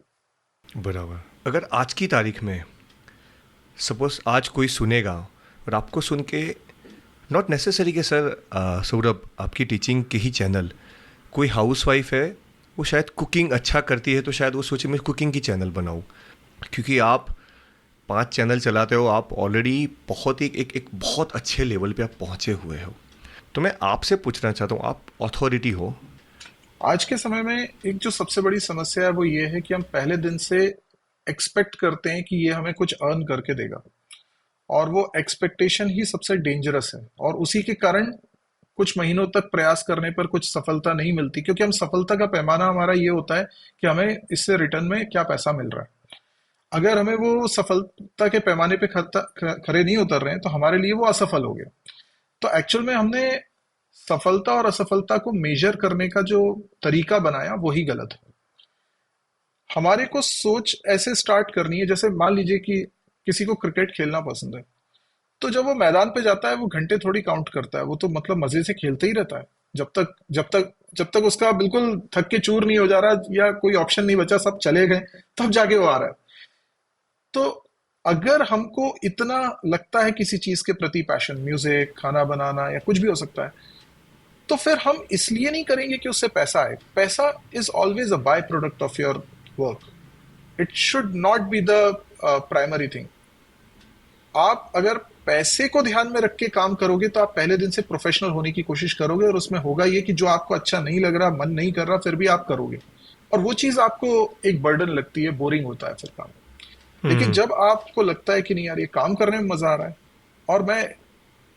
बराबर। अगर आज की तारीख में सपोज आज कोई सुनेगा और आपको सुन के, नॉट नेसेसरी कि सर सौरभ आपकी टीचिंग के ही चैनल, कोई हाउसवाइफ है वो शायद कुकिंग अच्छा करती है तो शायद वो सोचे मैं कुकिंग की चैनल बनाऊँ, क्योंकि आप 5 चैनल चलाते हो, आप ऑलरेडी बहुत एक बहुत अच्छे लेवल पे आप पहुँचे हुए हो। तो मैं आपसे पूछना चाहता हूँ, आप अथॉरिटी हो।
आज के समय में एक जो सबसे बड़ी समस्या है वो ये है कि हम पहले दिन से एक्सपेक्ट करते हैं कि ये हमें कुछ अर्न करके देगा, और वो एक्सपेक्टेशन ही सबसे डेंजरस है। और उसी के कारण कुछ महीनों तक प्रयास करने पर कुछ सफलता नहीं मिलती, क्योंकि हम सफलता का पैमाना हमारा ये होता है कि हमें इससे रिटर्न में क्या पैसा मिल रहा है। अगर हमें वो सफलता के पैमाने पे खरे नहीं उतर रहे हैं, तो हमारे लिए वो असफल हो गया। तो एक्चुअल में हमने सफलता और असफलता को मेजर करने का जो तरीका बनाया वही गलत है। हमारे को सोच ऐसे स्टार्ट करनी है, जैसे मान लीजिए कि किसी को क्रिकेट खेलना पसंद है, तो जब वो मैदान पे जाता है वो घंटे थोड़ी काउंट करता है, वो तो मतलब मजे से खेलते ही रहता है। जब तक उसका बिल्कुल थक के चूर नहीं हो जा रहा, या कोई ऑप्शन नहीं बचा, सब चले गए, तब जाके वो आ रहा है। तो अगर हमको इतना लगता है किसी चीज के प्रति पैशन, म्यूजिक, खाना बनाना या कुछ भी हो सकता है, तो फिर हम इसलिए नहीं करेंगे कि उससे पैसा आए। पैसा is always a by product of your work, it should not be the primary thing. आप अगर पैसे को ध्यान में रख के काम करोगे, तो आप पहले दिन से प्रोफेशनल होने की कोशिश करोगे, और उसमें होगा ये कि जो आपको अच्छा नहीं लग रहा, मन नहीं कर रहा, फिर भी आप करोगे, और वो चीज आपको एक बर्डन लगती है, बोरिंग होता है फिर काम। लेकिन जब आपको लगता है कि नहीं यार, ये काम करने में मजा आ रहा है, और मैं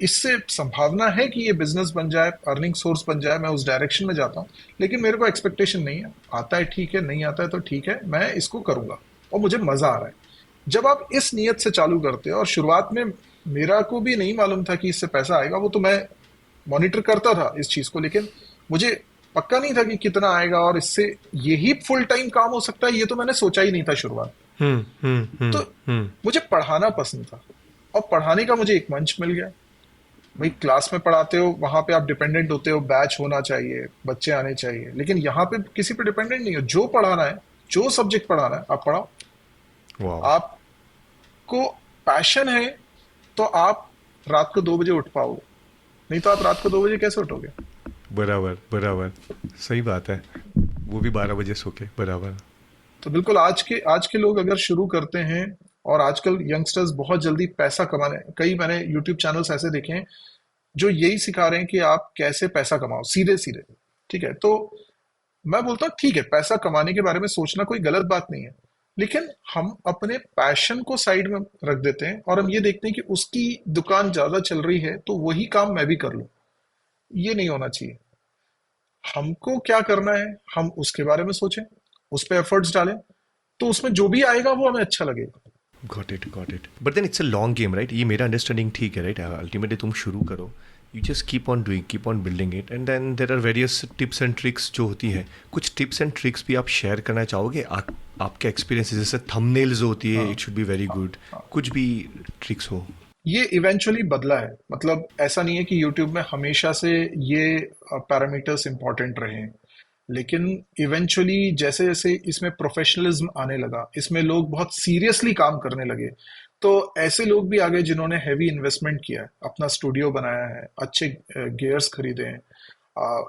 इससे संभावना है कि ये बिजनेस बन जाए, अर्निंग सोर्स बन जाए, मैं उस डायरेक्शन में जाता हूँ। लेकिन मेरे को एक्सपेक्टेशन नहीं है, आता है ठीक है, नहीं आता है तो ठीक है, मैं इसको करूंगा और मुझे मजा आ रहा है। जब आप इस नियत से चालू करते हो, और शुरुआत में मेरा को भी नहीं मालूम था कि इससे पैसा आएगा, वो तो मैं मॉनिटर करता था इस चीज को, लेकिन मुझे पक्का नहीं था कि कितना आएगा और इससे यही फुल टाइम काम हो सकता है, ये तो मैंने सोचा ही नहीं था शुरुआत। तो
हम्म।
मुझे पढ़ाना पसंद था, और पढ़ाने का मुझे एक मंच मिल गया। भाई क्लास में पढ़ाते हो, वहां पे आप डिपेंडेंट होते हो, बैच होना चाहिए, बच्चे आने चाहिए, लेकिन यहाँ पे किसी पे डिपेंडेंट नहीं हो। जो पढ़ाना है, जो सब्जेक्ट पढ़ाना है, आप पढ़ाओ।
वाह।
आपको पैशन है तो आप रात को 2 बजे उठ पाओगे, नहीं तो आप रात को 2 बजे कैसे उठोगे?
बराबर बराबर। सही बात है। वो भी 12 बजे सो के। बराबर।
तो बिल्कुल आज के लोग अगर शुरू करते हैं, और आजकल यंगस्टर्स बहुत जल्दी पैसा कमाने, कई मैंने यूट्यूब चैनल्स ऐसे देखे हैं जो यही सिखा रहे हैं कि आप कैसे पैसा कमाओ सीधे सीधे। ठीक है, तो मैं बोलता हूँ ठीक है, पैसा कमाने के बारे में सोचना कोई गलत बात नहीं है, लेकिन हम अपने पैशन को साइड में रख देते हैं, और हम ये देखते हैं कि उसकी दुकान ज्यादा चल रही है तो वही काम मैं भी कर लूं। ये नहीं होना चाहिए। हमको क्या करना है, हम उसके बारे में सोचें, उस पर एफर्ट्स डालें, तो उसमें जो भी आएगा वो हमें अच्छा लगेगा।
Got it got it. But then it's a long game right, ये मेरा अंडरस्टैंडिंग ठीक है राइट। अल्टीमेटली तुम शुरू करो, you just keep on building it, and then there are various tips and tricks जो होती हैं. कुछ टिप्स एंड ट्रिक्स भी आप शेयर करना चाहोगे? आपके एक्सपीरियंस, जैसे थंबनेल्स होती है,
हाँ
इट शुड बी वेरी
हाँ
गुड.
हाँ.
कुछ भी ट्रिक्स हो.
ये इवेंचुअली बदला है, मतलब ऐसा नहीं है कि यूट्यूब में हमेशा से ये पैरामीटर्स इंपॉर्टेंट रहे हैं, लेकिन इवेंचुअली जैसे जैसे इसमें प्रोफेशनलिज्म आने लगा, इसमें लोग बहुत सीरियसली काम करने लगे, तो ऐसे लोग भी आ गए जिन्होंने हैवी इन्वेस्टमेंट किया है, अपना स्टूडियो बनाया है, अच्छे गियर्स खरीदे हैं,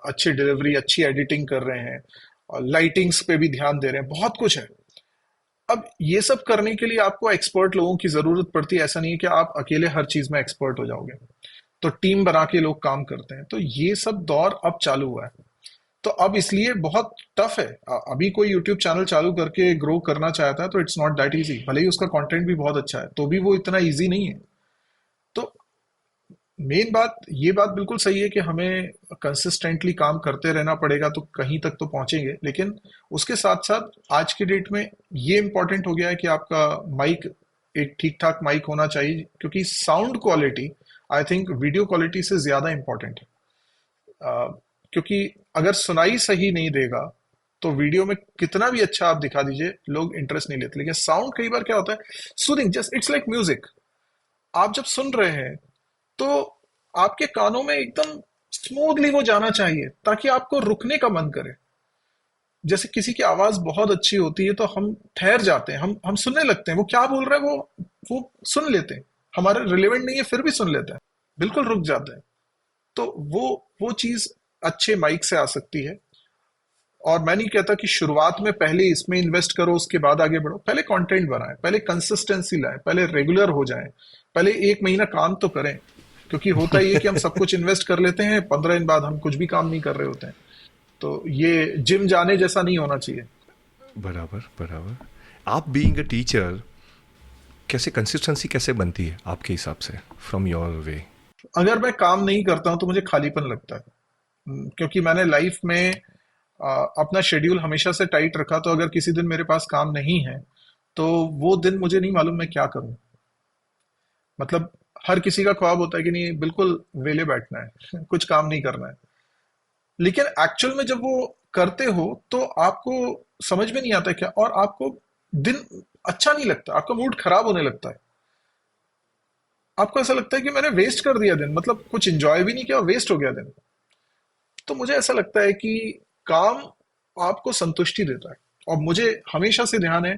अच्छी डिलीवरी, अच्छी एडिटिंग कर रहे हैं, लाइटिंग्स पे भी ध्यान दे रहे हैं, बहुत कुछ है. अब ये सब करने के लिए आपको एक्सपर्ट लोगों की जरूरत पड़ती है. ऐसा नहीं है कि आप अकेले हर चीज में एक्सपर्ट हो जाओगे, तो टीम बना के लोग काम करते हैं. तो ये सब दौर अब चालू हुआ है, तो अब इसलिए बहुत टफ है. अभी कोई यूट्यूब चैनल चालू करके ग्रो करना चाहता है तो इट्स नॉट दैट इजी, भले ही उसका कंटेंट भी बहुत अच्छा है तो भी वो इतना इजी नहीं है. तो मेन बात, ये बात बिल्कुल सही है कि हमें कंसिस्टेंटली काम करते रहना पड़ेगा तो कहीं तक तो पहुंचेंगे, लेकिन उसके साथ साथ आज के डेट में ये इंपॉर्टेंट हो गया है कि आपका माइक, एक ठीक ठाक माइक होना चाहिए, क्योंकि sound quality I think video quality से ज्यादा इंपॉर्टेंट है. क्योंकि अगर सुनाई सही नहीं देगा तो वीडियो में कितना भी अच्छा आप दिखा दीजिए लोग इंटरेस्ट नहीं लेते. लेकिन साउंड कई बार क्या होता है, soothing, just it's like music. आप जब सुन रहे हैं तो आपके कानों में एकदम स्मूथली वो जाना चाहिए ताकि आपको रुकने का मन करे. जैसे किसी की आवाज बहुत अच्छी होती है तो हम ठहर जाते हैं, हम सुनने लगते हैं, वो क्या बोल रहे हैं वो सुन लेते हैं, हमारे रिलेवेंट नहीं है फिर भी सुन लेते हैं, बिल्कुल रुक जाते हैं. तो वो चीज अच्छे माइक से आ सकती है. और मैं नहीं कहता कि शुरुआत में पहले इसमें इन्वेस्ट करो उसके बाद आगे बढ़ो. पहले कंटेंट बनाएं, पहले कंसिस्टेंसी लाएं, पहले रेगुलर हो जाएं, पहले एक महीना काम तो करें. क्योंकि होता ही है कि हम सब कुछ इन्वेस्ट कर लेते हैं, 15 दिन बाद हम कुछ भी काम नहीं कर रहे होते हैं. तो ये जिम जाने जैसा नहीं होना चाहिए.
बराबर बराबर. आप बीइंग अ टीचर, कैसे कंसिस्टेंसी कैसे बनती है आपके हिसाब से, फ्रॉम योर वे?
अगर मैं काम नहीं करता हूं तो मुझे खालीपन लगता है. क्योंकि मैंने लाइफ में अपना शेड्यूल हमेशा से टाइट रखा, तो अगर किसी दिन मेरे पास काम नहीं है तो वो दिन मुझे नहीं मालूम मैं क्या करूं. मतलब हर किसी का ख्वाब होता है कि नहीं बिल्कुल वेले बैठना है कुछ काम नहीं करना है. लेकिन एक्चुअल में जब वो करते हो तो आपको समझ में नहीं आता है क्या, और आपको दिन अच्छा नहीं लगता, आपका मूड खराब होने लगता है. आपको ऐसा लगता है कि मैंने वेस्ट कर दिया दिन, मतलब कुछ एंजॉय भी नहीं किया, वेस्ट हो गया दिन. तो मुझे ऐसा लगता है कि काम आपको संतुष्टि देता है. और मुझे हमेशा से ध्यान है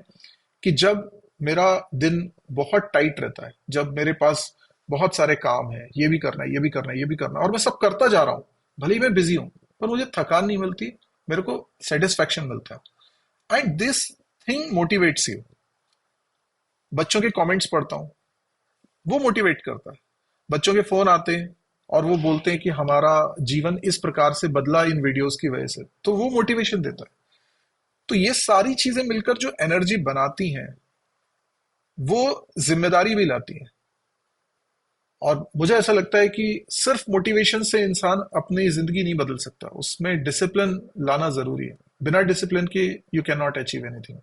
कि जब मेरा दिन बहुत टाइट रहता है, जब मेरे पास बहुत सारे काम है, ये भी करना है, ये भी करना है, ये भी करना है, और मैं सब करता जा रहा हूँ, भले ही मैं बिजी हूँ, पर मुझे थकान नहीं मिलती, मेरे को सेटिस्फेक्शन मिलता है. And this thing motivates you. बच्चों के कमेंट्स पढ़ता हूँ, वो मोटिवेट करता है. बच्चों के फोन आते हैं और वो बोलते हैं कि हमारा जीवन इस प्रकार से बदला इन वीडियोस की वजह से, तो वो मोटिवेशन देता है. तो ये सारी चीजें मिलकर जो एनर्जी बनाती हैं वो जिम्मेदारी भी लाती है. और मुझे ऐसा लगता है कि सिर्फ मोटिवेशन से इंसान अपनी जिंदगी नहीं बदल सकता, उसमें डिसिप्लिन लाना जरूरी है. बिना डिसिप्लिन के you can not achieve anything.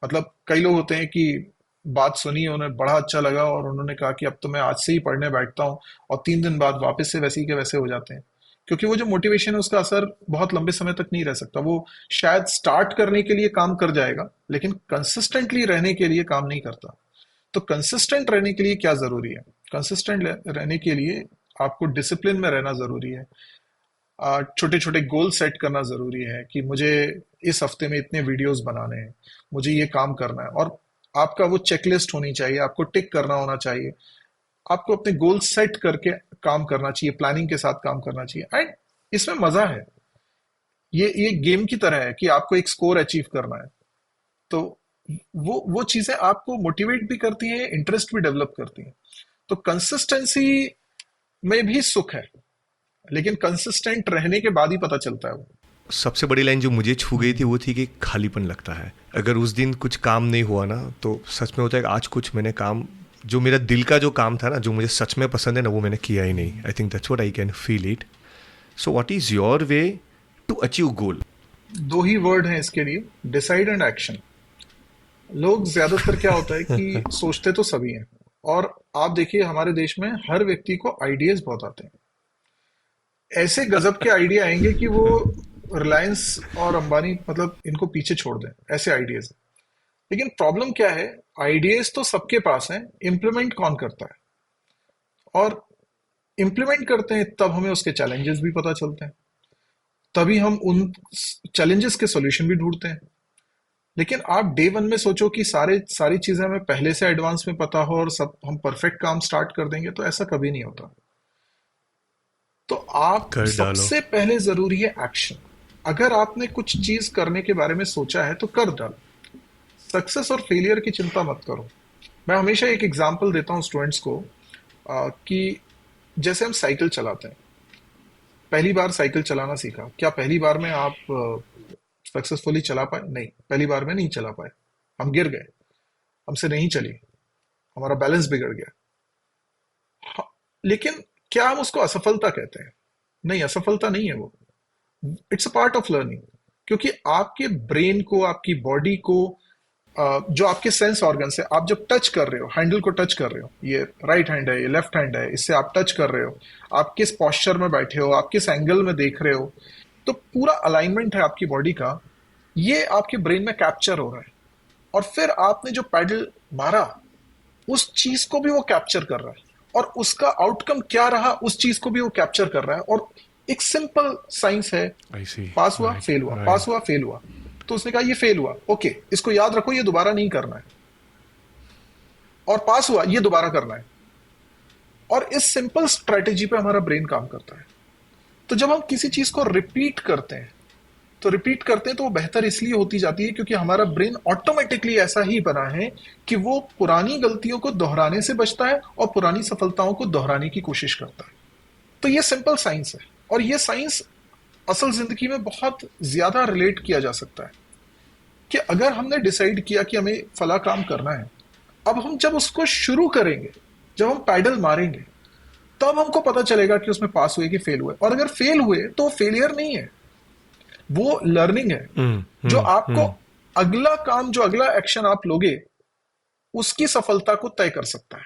मतलब कई लोग होते हैं कि बात सुनी, उन्हें बड़ा अच्छा लगा और उन्होंने कहा कि अब तो मैं आज से ही पढ़ने बैठता हूँ, और 3 दिन बाद वापस से वैसे ही के वैसे हो जाते हैं. क्योंकि वो जो मोटिवेशन है उसका असर बहुत लंबे समय तक नहीं रह सकता. वो शायद स्टार्ट करने के लिए काम कर जाएगा लेकिन कंसिस्टेंटली रहने के लिए काम नहीं करता. तो कंसिस्टेंट रहने के लिए क्या जरूरी है? कंसिस्टेंट रहने के लिए आपको डिसिप्लिन में रहना जरूरी है. छोटे छोटे गोल सेट करना जरूरी है कि मुझे इस हफ्ते में इतने वीडियोस बनाने हैं, मुझे ये काम करना है, और आपका वो चेकलिस्ट होनी चाहिए, आपको टिक करना होना चाहिए. आपको अपने गोल सेट करके काम करना चाहिए, प्लानिंग के साथ काम करना चाहिए. एंड इसमें मजा है. ये गेम की तरह है कि आपको एक स्कोर अचीव करना है. तो वो चीजें आपको मोटिवेट भी करती हैं, इंटरेस्ट भी डेवलप करती हैं. तो कंसिस्टेंसी में भी सुख है, लेकिन कंसिस्टेंट रहने के बाद ही पता चलता है वो.
सबसे बड़ी लाइन जो मुझे छू गई थी वो थी कि खालीपन लगता है. अगर उस दिन कुछ काम नहीं हुआ ना, तो सच में होता है कि आज कुछ मैंने काम, जो मेरा दिल का जो काम था ना, जो मुझे सच में पसंद है ना, वो मैंने किया ही नहीं. I think that's what I can feel it. So what is your way to achieve goal?
2 ही वर्ड हैं इसके लिए, डिसाइड एंड एक्शन. लोग ज्यादातर क्या होता है कि सोचते तो सभी हैं, और आप देखिए हमारे देश में हर व्यक्ति को आइडियाज बहुत आते हैं. ऐसे गजब के आइडिया आएंगे कि वो रिलायंस और अंबानी मतलब इनको पीछे छोड़ दें, ऐसे आइडियाज। लेकिन प्रॉब्लम क्या है, आइडियाज तो सबके पास हैं, इम्प्लीमेंट कौन करता है? और इम्प्लीमेंट करते हैं तब हमें उसके चैलेंजेस भी पता चलते हैं, तभी हम उन चैलेंजेस के सॉल्यूशन भी ढूंढते हैं। लेकिन आप डे वन में सोचो कि सारी चीजें हमें पहले से एडवांस में पता हो और सब हम परफेक्ट काम स्टार्ट कर देंगे, तो ऐसा कभी नहीं होता। तो आप
कर डालो।
सबसे पहले जरूरी है एक्शन। अगर आपने कुछ चीज करने के बारे में सोचा है तो कर डालो। सक्सेस और फेलियर की चिंता मत करो। मैं हमेशा एक एग्जांपल देता हूँ स्टूडेंट्स को, कि जैसे हम साइकिल चलाते हैं। पहली बार साइकिल चलाना सीखा, क्या पहली बार में आप सक्सेसफुली चला पाए? नहीं, पहली बार में नहीं चला पाए। हम गिर गए, हमसे नहीं चली, हमारा बैलेंस बिगड़ गया। हाँ, लेकिन क्या हम उसको असफलता कहते हैं? नहीं, असफलता नहीं है वो। It's a part of learning. क्योंकि आपके ब्रेन को, आपकी बॉडी को, जो आपके सेंस ऑर्गन्स है, आप जब टच कर रहे हो, हैंडल को टच कर रहे हो, ये राइट हैंड है, ये लेफ्ट हैंड है, इससे आप टच कर रहे हो, आप किस पॉस्चर में बैठे हो, आप किस एंगल में देख रहे हो, तो पूरा अलाइनमेंट है आपकी बॉडी का, ये आपके ब्रेन में कैप्चर हो रहा है। और फिर आपने जो पैडल मारा, उस चीज को भी वो कैप्चर कर रहा है, और उसका आउटकम क्या रहा उस चीज को भी वो कैप्चर कर रहा है। और एक सिंपल साइंस है,
आई सी।
पास हुआ
राइट
फेल हुआ, पास
राइट।
हुआ फेल हुआ। तो उसने कहा ये फेल हुआ, ओके, इसको याद रखो, ये दोबारा नहीं करना है। और पास हुआ, ये दोबारा करना है। और इस सिंपल स्ट्रेटेजी पे हमारा ब्रेन काम करता है। तो जब हम किसी चीज को रिपीट करते हैं, तो वो बेहतर इसलिए होती जाती है क्योंकि हमारा ब्रेन ऑटोमेटिकली ऐसा ही बना है कि वो पुरानी गलतियों को दोहराने से बचता है और पुरानी सफलताओं को दोहराने की कोशिश करता है। तो ये सिंपल साइंस है, और ये साइंस असल जिंदगी में बहुत ज्यादा रिलेट किया जा सकता है। कि अगर हमने डिसाइड किया कि हमें फला काम करना है, अब हम जब उसको शुरू करेंगे, जब हम पैडल मारेंगे, तब हमको पता चलेगा कि उसमें पास हुए कि फेल हुए। और अगर फेल हुए तो फेलियर नहीं है, वो लर्निंग है, जो आपको
हम्म।
अगला काम, जो अगला एक्शन आप लोगे, उसकी सफलता को तय कर सकता है।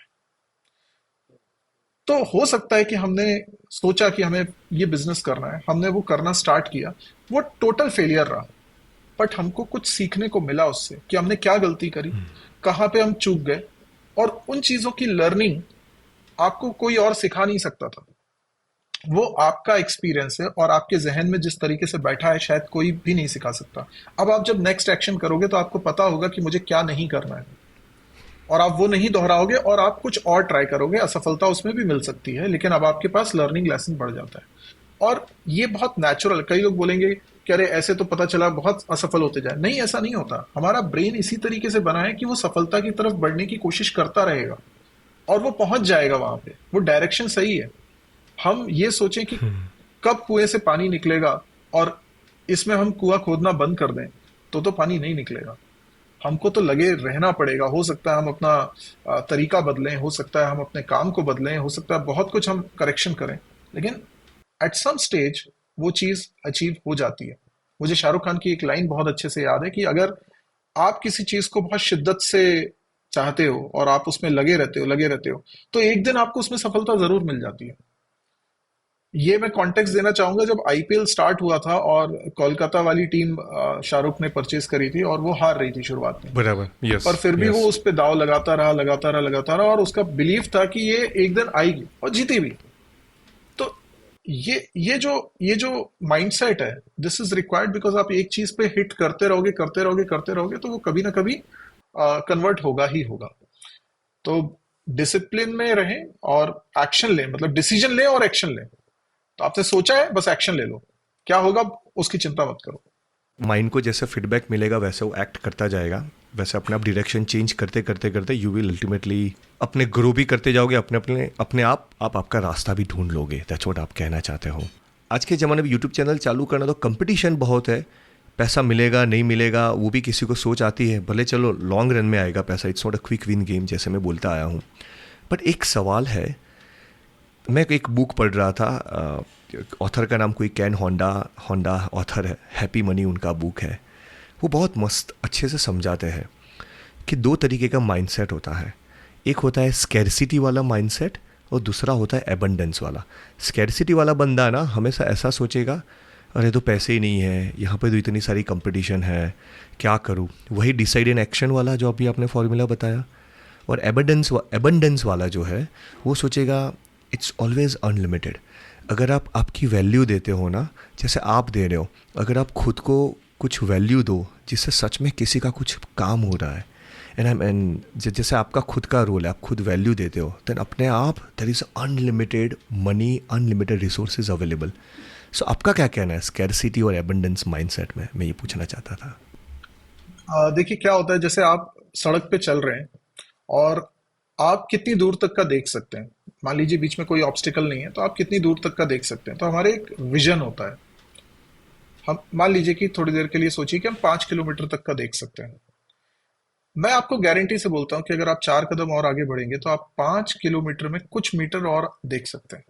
तो हो सकता है कि हमने सोचा कि हमें ये बिजनेस करना है, हमने वो करना स्टार्ट किया, वो टोटल फेलियर रहा, बट हमको कुछ सीखने को मिला उससे कि हमने क्या गलती करी, कहाँ पे हम चूक गए। और उन चीजों की लर्निंग आपको कोई और सिखा नहीं सकता था। वो आपका एक्सपीरियंस है, और आपके जहन में जिस तरीके से बैठा है शायद कोई भी नहीं सिखा सकता। अब आप जब नेक्स्ट एक्शन करोगे तो आपको पता होगा कि मुझे क्या नहीं करना है, और आप वो नहीं दोहराओगे और आप कुछ और ट्राई करोगे। असफलता उसमें भी मिल सकती है, लेकिन अब आपके पास लर्निंग लेसन बढ़ जाता है। और ये बहुत नेचुरल। कई लोग बोलेंगे कि अरे ऐसे तो पता चला बहुत असफल होते जाए। नहीं, ऐसा नहीं होता। हमारा ब्रेन इसी तरीके से बना है कि वो सफलता की तरफ बढ़ने की कोशिश करता रहेगा, और वो पहुंच जाएगा वहां पे। वो डायरेक्शन सही है। हम ये सोचें कि कब कुएं से पानी निकलेगा, और इसमें हम कुआं खोदना बंद कर दें तो पानी नहीं निकलेगा। हमको तो लगे रहना पड़ेगा। हो सकता है हम अपना तरीका बदलें, हो सकता है हम अपने काम को बदलें, हो सकता है बहुत कुछ हम करेक्शन करें, लेकिन एट सम स्टेज वो चीज अचीव हो जाती है। मुझे शाहरुख खान की एक लाइन बहुत अच्छे से याद है कि अगर आप किसी चीज को बहुत शिद्दत से चाहते हो और आप उसमें लगे रहते हो, तो एक दिन आपको उसमें सफलता जरूर मिल जाती है। ये मैं कॉन्टेक्स्ट देना चाहूंगा, जब आईपीएल स्टार्ट हुआ था और कोलकाता वाली टीम शाहरुख ने परचेज करी थी, और वो हार रही थी शुरुआत में,
बराबर। यस
पर फिर भी वो
यस।
उस पे दाव लगाता रहा, और उसका बिलीव था कि ये एक दिन आएगी, और जीती भी। तो ये जो माइंडसेट है, दिस इज रिक्वायर्ड, बिकॉज आप एक चीज पे हिट करते रहोगे तो वो कभी ना कभी कन्वर्ट होगा ही होगा। तो डिसिप्लिन में रहें और एक्शन लें, मतलब डिसीजन लें और एक्शन लें। तो आपने सोचा है, बस एक्शन ले लो। क्या होगा उसकी चिंता मत करो।
माइंड को जैसे फीडबैक मिलेगा वैसे वो एक्ट करता जाएगा, वैसे अपने आप डायरेक्शन चेंज करते करते करते यू विल अल्टीमेटली अपने ग्रो भी करते जाओगे, अपने आप आपका रास्ता भी ढूंढ लोगे। दैट्स व्हाट आप कहना चाहते हो। आज के ज़माने में यूट्यूब चैनल चालू करना तो कंपटीशन बहुत है। पैसा मिलेगा नहीं मिलेगा वो भी किसी को सोच आती है, भले चलो लॉन्ग रन में आएगा पैसा, it's not a quick win game जैसे मैं बोलता आया हूँ। बट एक सवाल है, मैं एक बुक पढ़ रहा था, ऑथर का नाम कोई कैन होंडा ऑथर है, हैप्पी मनी उनका बुक है। वो बहुत मस्त अच्छे से समझाते हैं कि दो तरीके का माइंडसेट होता है। एक होता है स्कैरसिटी वाला माइंडसेट, और दूसरा होता है एबंडेंस वाला। स्कैरसिटी वाला बंदा ना हमेशा ऐसा सोचेगा, अरे तो पैसे ही नहीं है, यहाँ पे तो इतनी सारी कंपटीशन है, क्या करूँ। वही डिसाइड इन एक्शन वाला जो अभी आपने फॉर्मूला बताया। और एबंडेंस वाला जो है वो सोचेगा इट्स ऑलवेज अनलिमिटेड। अगर आप आपकी वैल्यू देते हो ना, जैसे आप दे रहे हो, अगर आप खुद को कुछ वैल्यू दो जिससे सच में किसी का कुछ काम हो रहा है, एंड जैसे आपका खुद का रोल है, आप खुद वैल्यू देते हो, देन अपने आप there is unlimited money, unlimited resources available. So आपका क्या कहना है स्कैरसिटी और एबंडेंस माइंडसेट में, मैं ये पूछना चाहता था।
देखिए क्या होता है, जैसे आप सड़क पे चल रहे हैं और आप कितनी दूर तक का देख सकते हैं। मान लीजिए बीच में कोई ऑब्स्टिकल नहीं है, तो आप कितनी दूर तक का देख सकते हैं। तो हमारे एक विजन होता है। हम मान लीजिए कि थोड़ी देर के लिए सोचिए कि हम 5 किलोमीटर तक का देख सकते हैं। मैं आपको गारंटी से बोलता हूं कि अगर आप 4 कदम और आगे बढ़ेंगे तो आप 5 किलोमीटर में कुछ मीटर और देख सकते हैं।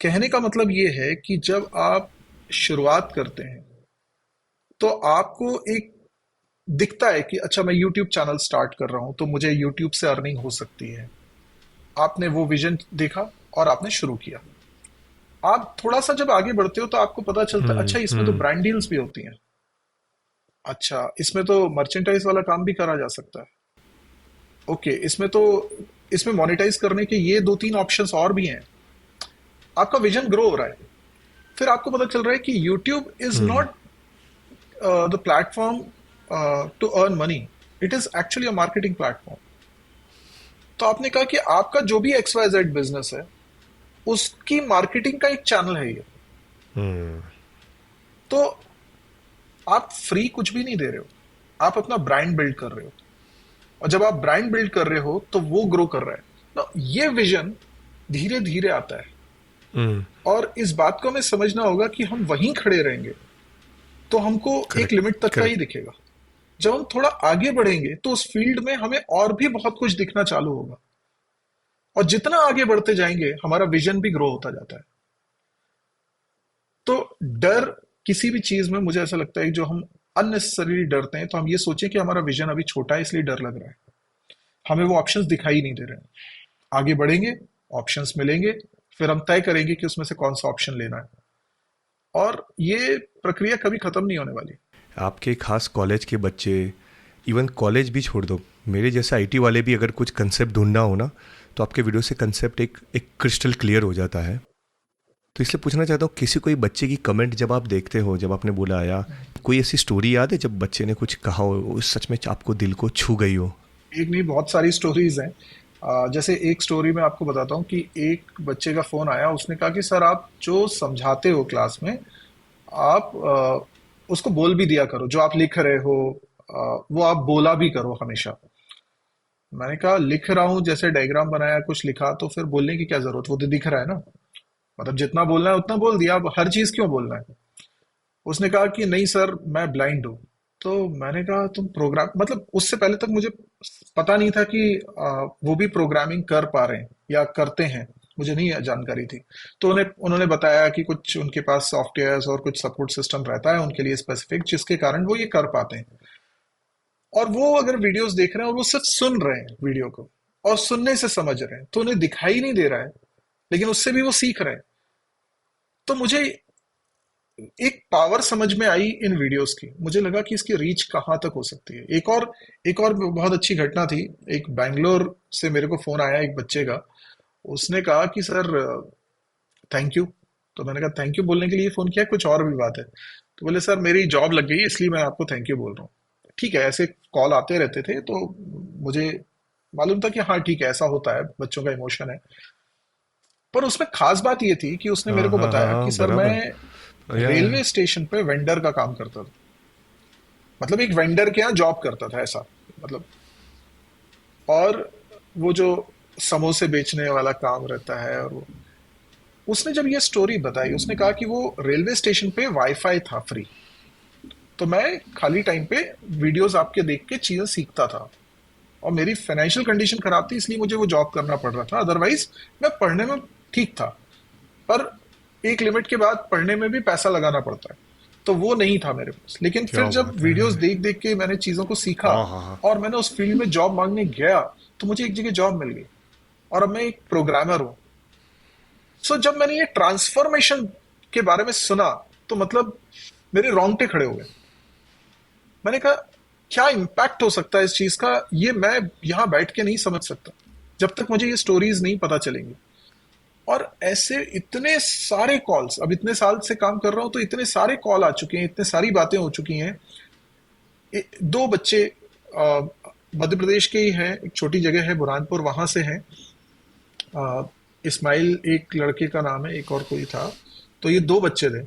कहने का मतलब ये है कि जब आप शुरुआत करते हैं तो आपको एक दिखता है कि अच्छा मैं यूट्यूब चैनल स्टार्ट कर रहा हूं तो मुझे यूट्यूब से अर्निंग हो सकती है। आपने वो विजन देखा और आपने शुरू किया। आप थोड़ा सा जब आगे बढ़ते हो तो आपको पता चलता है अच्छा इसमें तो ब्रांड डील्स भी होती हैं। अच्छा इसमें तो मर्चेंटाइज वाला काम भी करा जा सकता है। ओके इसमें मोनेटाइज करने के ये दो तीन ऑप्शंस और भी हैं। आपका विजन ग्रो हो रहा है। फिर आपको पता चल रहा है कि YouTube is not the platform to earn money, it is actually a marketing platform. तो आपने कहा कि आपका जो भी एक्स वाई जेड बिजनेस है उसकी मार्केटिंग का एक चैनल है ये। तो आप फ्री कुछ भी नहीं दे रहे हो, आप अपना ब्रांड बिल्ड कर रहे हो। और जब आप ब्रांड बिल्ड कर रहे हो तो वो ग्रो कर रहा है ना। ये विजन धीरे धीरे आता है। और इस बात को हमें समझना होगा कि हम वहीं खड़े रहेंगे तो हमको एक
करेक्ट,
लिमिट तक का ही
करेक्ट।
दिखेगा। जब हम थोड़ा आगे बढ़ेंगे तो उस फील्ड में हमें और भी बहुत कुछ दिखना चालू होगा। और जितना आगे बढ़ते जाएंगे हमारा विजन भी ग्रो होता जाता है। तो डर किसी भी चीज में मुझे ऐसा लगता है कि जो हम अननेसेसरी डरते हैं, तो हम ये सोचें कि हमारा विजन अभी छोटा है इसलिए डर लग रहा है, हमें वो ऑप्शंस दिखाई नहीं दे रहे हैं। आगे बढ़ेंगे, ऑप्शंस मिलेंगे, फिर हम तय करेंगे कि उसमें से कौन सा ऑप्शन लेना है। और ये प्रक्रिया कभी खत्म नहीं होने वाली।
आपके खास कॉलेज के बच्चे, इवन कॉलेज भी छोड़ दो, मेरे जैसे आईटी वाले भी अगर कुछ कंसेप्ट ढूंढना हो ना, तो आपके वीडियो से कंसेप्ट एक एक क्रिस्टल क्लियर हो जाता है। तो इसलिए पूछना चाहता हूँ, किसी कोई बच्चे की कमेंट जब आप देखते हो, जब आपने बोला आया, कोई ऐसी स्टोरी याद है जब बच्चे ने कुछ कहा हो, वो सच में आपको दिल को छू गई हो?
एक नहीं बहुत सारी स्टोरीज हैं। जैसे एक स्टोरी मैं आपको बताता हूँ कि एक बच्चे का फोन आया, उसने कहा कि सर आप जो समझाते हो क्लास में, आप उसको बोल भी दिया करो। जो आप लिख रहे हो वो आप बोला भी करो हमेशा। मैंने कहा लिख रहा हूँ, जैसे डायग्राम बनाया कुछ लिखा, तो फिर बोलने की क्या जरूरत, वो तो दिख रहा है ना। मतलब जितना बोलना है उतना बोल दिया, अब हर चीज क्यों बोलना है। उसने कहा कि नहीं सर मैं ब्लाइंड हूँ। तो मैंने कहा तुम प्रोग्राम, मतलब उससे पहले तक मुझे पता नहीं था कि वो भी प्रोग्रामिंग कर पा रहे हैं या करते हैं, मुझे नहीं जानकारी थी। तो उन्होंने बताया कि कुछ उनके पास सॉफ्टवेयर और कुछ सपोर्ट सिस्टम रहता है उनके लिए स्पेसिफिक, जिसके कारण वो ये कर पाते हैं। और वो अगर वीडियोस देख रहे हैं और वो सिर्फ सुन रहे हैं वीडियो को और सुनने से समझ रहे हैं, तो उन्हें दिखाई नहीं दे रहा है, लेकिन उससे भी वो सीख रहे हैं। तो मुझे एक पावर समझ में आई इन वीडियोस की। मुझे लगा कि इसकी रीच कहाँ तक हो सकती है। एक और बहुत अच्छी घटना थी। एक बैंगलोर से मेरे को फोन आया एक बच्चे का। उसने कहा कि सर थैंक यू। तो मैंने कहा थैंक यू बोलने के लिए फोन किया, कुछ और भी बात है? तो बोले सर मेरी जॉब लग गई है इसलिए मैं आपको थैंक यू बोल रहा हूँ। ठीक है, ऐसे कॉल आते रहते थे तो मुझे मालूम था कि हाँ ठीक है, ऐसा होता है, बच्चों का इमोशन है। पर उसमें खास बात ये थी कि उसने मेरे
हाँ
को
हाँ हाँ
बताया कि
हाँ,
सर
बराबर।
मैं
या
रेलवे स्टेशन पे वेंडर का काम करता था। मतलब एक वेंडर के यहाँ जॉब करता था ऐसा, मतलब। और वो जो समोसे बेचने वाला काम रहता है, और वो उसने जब ये स्टोरी बताई, उसने कहा कि वो रेलवे स्टेशन पे वाईफाई था फ्री। तो मैं खाली टाइम पे वीडियोस आपके देख के चीजें सीखता था। और मेरी फाइनेंशियल कंडीशन खराब थी इसलिए मुझे वो जॉब करना पड़ रहा था, अदरवाइज मैं पढ़ने में ठीक था। पर एक लिमिट के बाद पढ़ने में भी पैसा लगाना पड़ता है, तो वो नहीं था मेरे पास। लेकिन फिर
क्या
जब
बात
वीडियोस
है।
देख देख के मैंने चीजों को सीखा
हाँ हाँ हाँ।
और मैंने उस फील्ड में जॉब मांगने गया, तो मुझे एक जगह जॉब मिल गई और अब मैं एक प्रोग्रामर हूँ। सो जब मैंने ये ट्रांसफॉर्मेशन के बारे में सुना तो मतलब मेरे रोंगटे खड़े हो गए। मैंने कहा क्या इम्पैक्ट हो सकता है इस चीज का, ये मैं यहां बैठ के नहीं समझ सकता जब तक मुझे ये स्टोरीज नहीं पता चलेंगी। और ऐसे इतने सारे कॉल्स, अब इतने साल से काम कर रहा हूं तो इतने सारे कॉल आ चुके हैं, इतने सारी बातें हो चुकी हैं। दो बच्चे मध्य प्रदेश के ही हैं, एक छोटी जगह है बुरहानपुर, वहां से हैं। इस्माइल एक लड़के का नाम है, एक और कोई था। तो ये दो बच्चे थे।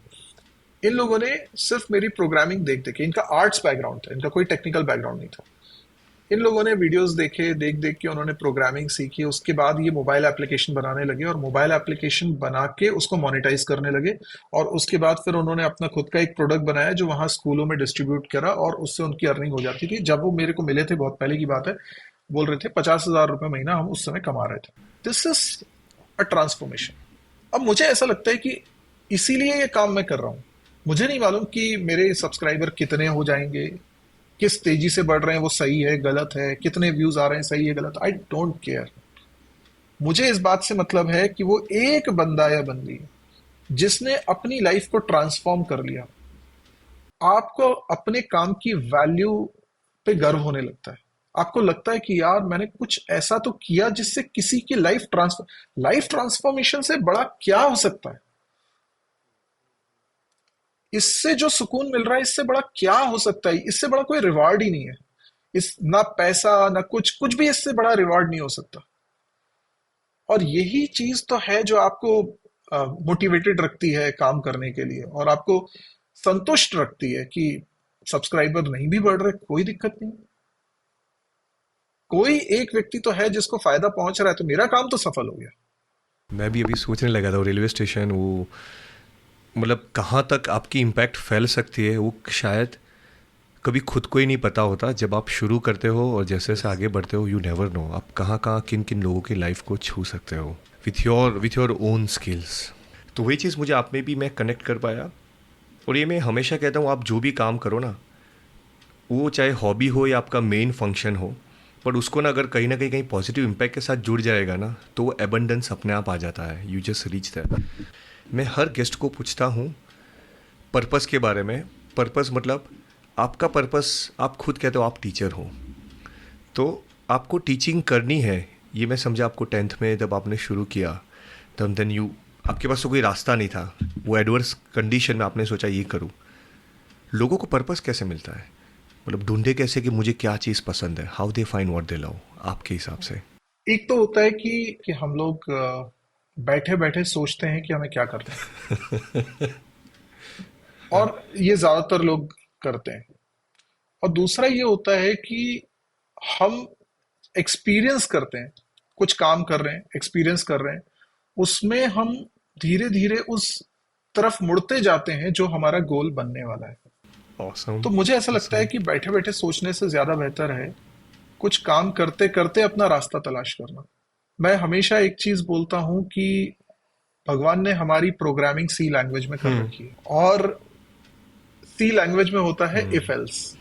इन लोगों ने सिर्फ मेरी प्रोग्रामिंग देख देख के, इनका आर्ट्स बैकग्राउंड था, इनका कोई टेक्निकल बैकग्राउंड नहीं था। इन लोगों ने वीडियोस देखे, देख देख के उन्होंने प्रोग्रामिंग सीखी। उसके बाद ये मोबाइल एप्लीकेशन बनाने लगे और मोबाइल एप्लीकेशन बना के उसको मोनेटाइज करने लगे। और उसके बाद फिर उन्होंने अपना खुद का एक प्रोडक्ट बनाया जो वहाँ स्कूलों में डिस्ट्रीब्यूट करा और उससे उनकी अर्निंग हो जाती थी। जब वो मेरे को मिले थे, बहुत पहले की बात है, बोल रहे थे 50,000 रुपये महीना हम उस समय कमा रहे थे। This is a transformation. अब मुझे ऐसा लगता है कि इसीलिए ये काम मैं कर रहा हूँ। मुझे नहीं मालूम कि मेरे सब्सक्राइबर कितने हो जाएंगे, किस तेजी से बढ़ रहे हैं, वो सही है गलत है, कितने व्यूज आ रहे हैं सही है गलत, आई डोंट केयर। मुझे इस बात से मतलब है कि वो एक बंदा या बंदी जिसने अपनी लाइफ को ट्रांसफॉर्म कर लिया, आपको अपने काम की वैल्यू पे गर्व होने लगता है। आपको लगता है कि यार मैंने कुछ ऐसा तो किया जिससे किसी की लाइफ ट्रांसफॉर्मेशन से बड़ा क्या हो सकता है। इससे जो सुकून मिल रहा है, इससे बड़ा क्या हो सकता है। इससे बड़ा कोई रिवार्ड ही नहीं है। इस ना पैसा ना कुछ, कुछ भी इससे बड़ा रिवार्ड नहीं हो सकता। और यही चीज तो है जो आपको मोटिवेटेड रखती है काम करने के लिए, और आपको संतुष्ट रखती है कि सब्सक्राइबर नहीं भी बढ़ रहे, कोई दिक्कत नहीं। कोई एक व्यक्ति तो है जिसको फायदा पहुंच रहा है, तो मेरा काम तो सफल हो गया।
मैं भी अभी सोचने लगा था वो रेलवे स्टेशन, वो मतलब कहाँ तक आपकी इम्पैक्ट फैल सकती है वो शायद कभी खुद को ही नहीं पता होता। जब आप शुरू करते हो और जैसे जैसे आगे बढ़ते हो, यू नेवर नो आप कहाँ कहाँ किन किन लोगों की लाइफ को छू सकते हो विथ योर ओन स्किल्स। तो वही चीज़ मुझे आप में भी मैं कनेक्ट कर पाया। और ये मैं हमेशा कहता हूँ, आप जो भी काम करो ना, वो चाहे हॉबी हो या आपका मेन फंक्शन हो, पर उसको ना अगर कहीं ना कहीं पॉजिटिव इम्पैक्ट के साथ जुड़ जाएगा ना, तो वो एबंडेंस अपने आप आ जाता है। You just reach that. मैं हर गेस्ट को पूछता हूँ पर्पस के बारे में। पर्पस मतलब आपका पर्पस, आप खुद कहते हो आप टीचर हो, तो आपको टीचिंग करनी है। ये मैं समझा आपको 10th में जब आपने शुरू किया, तब देन यू, आपके पास तो कोई रास्ता नहीं था, वो एडवर्स कंडीशन में आपने सोचा ये करूँ। लोगों को पर्पस कैसे मिलता है, मतलब ढूंढे कैसे कि मुझे क्या चीज़ पसंद है, how they find what they love आपके हिसाब से?
एक तो होता है कि हम लोग बैठे बैठे सोचते हैं कि हमें क्या करना है, और ये ज्यादातर लोग करते हैं। और दूसरा ये होता है कि हम एक्सपीरियंस करते हैं, कुछ काम कर रहे हैं, एक्सपीरियंस कर रहे हैं, उसमें हम धीरे धीरे उस तरफ मुड़ते जाते हैं जो हमारा गोल बनने वाला है।
ऑसम।
तो मुझे ऐसा लगता है
ऑसम।
कि बैठे बैठे सोचने से ज्यादा बेहतर है कुछ काम करते करते अपना रास्ता तलाश करना। मैं हमेशा एक चीज बोलता हूं कि भगवान ने हमारी प्रोग्रामिंग सी लैंग्वेज में कर रखी है, और सी लैंग्वेज में होता है इफ एल्स।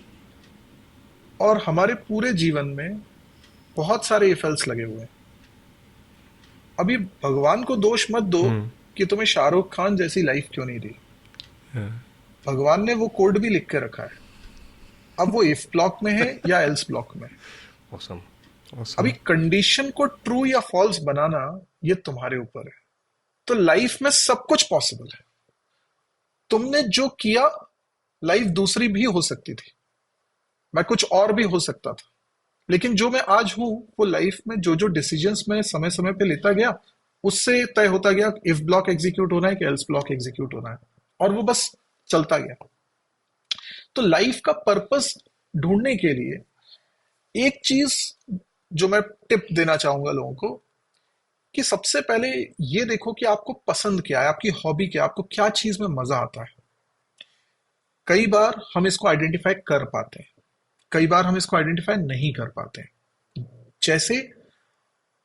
और हमारे पूरे जीवन में बहुत सारे इफ एल्स लगे हुए हैं। अभी भगवान को दोष मत दो कि तुम्हें शाहरुख खान जैसी लाइफ क्यों नहीं दी। भगवान ने वो कोड भी लिख के रखा है। अब वो इफ ब्लॉक में है या एल्स ब्लॉक में है।
ऑसम।
अभी
ऑसम।
कंडीशन को ट्रू या फॉल्स बनाना ये तुम्हारे ऊपर है। तो लाइफ में सब कुछ पॉसिबल है। तुमने जो किया, लाइफ दूसरी भी हो सकती थी, मैं कुछ और भी हो सकता था, लेकिन जो मैं आज हूं वो लाइफ में जो जो डिसीजंस मैं समय समय पे लेता गया, उससे तय होता गया इफ ब्लॉक एग्जीक्यूट होना है कि एल्स ब्लॉक एग्जीक्यूट होना है, और वो बस चलता गया। तो लाइफ का पर्पस ढूंढने के लिए एक चीज जो मैं टिप देना चाहूंगा लोगों को, कि सबसे पहले ये देखो कि आपको पसंद क्या है, आपकी हॉबी क्या है, आपको क्या चीज में मजा आता है। कई बार हम इसको आइडेंटिफाई कर पाते हैं, कई बार हम इसको आइडेंटिफाई नहीं कर पाते हैं। जैसे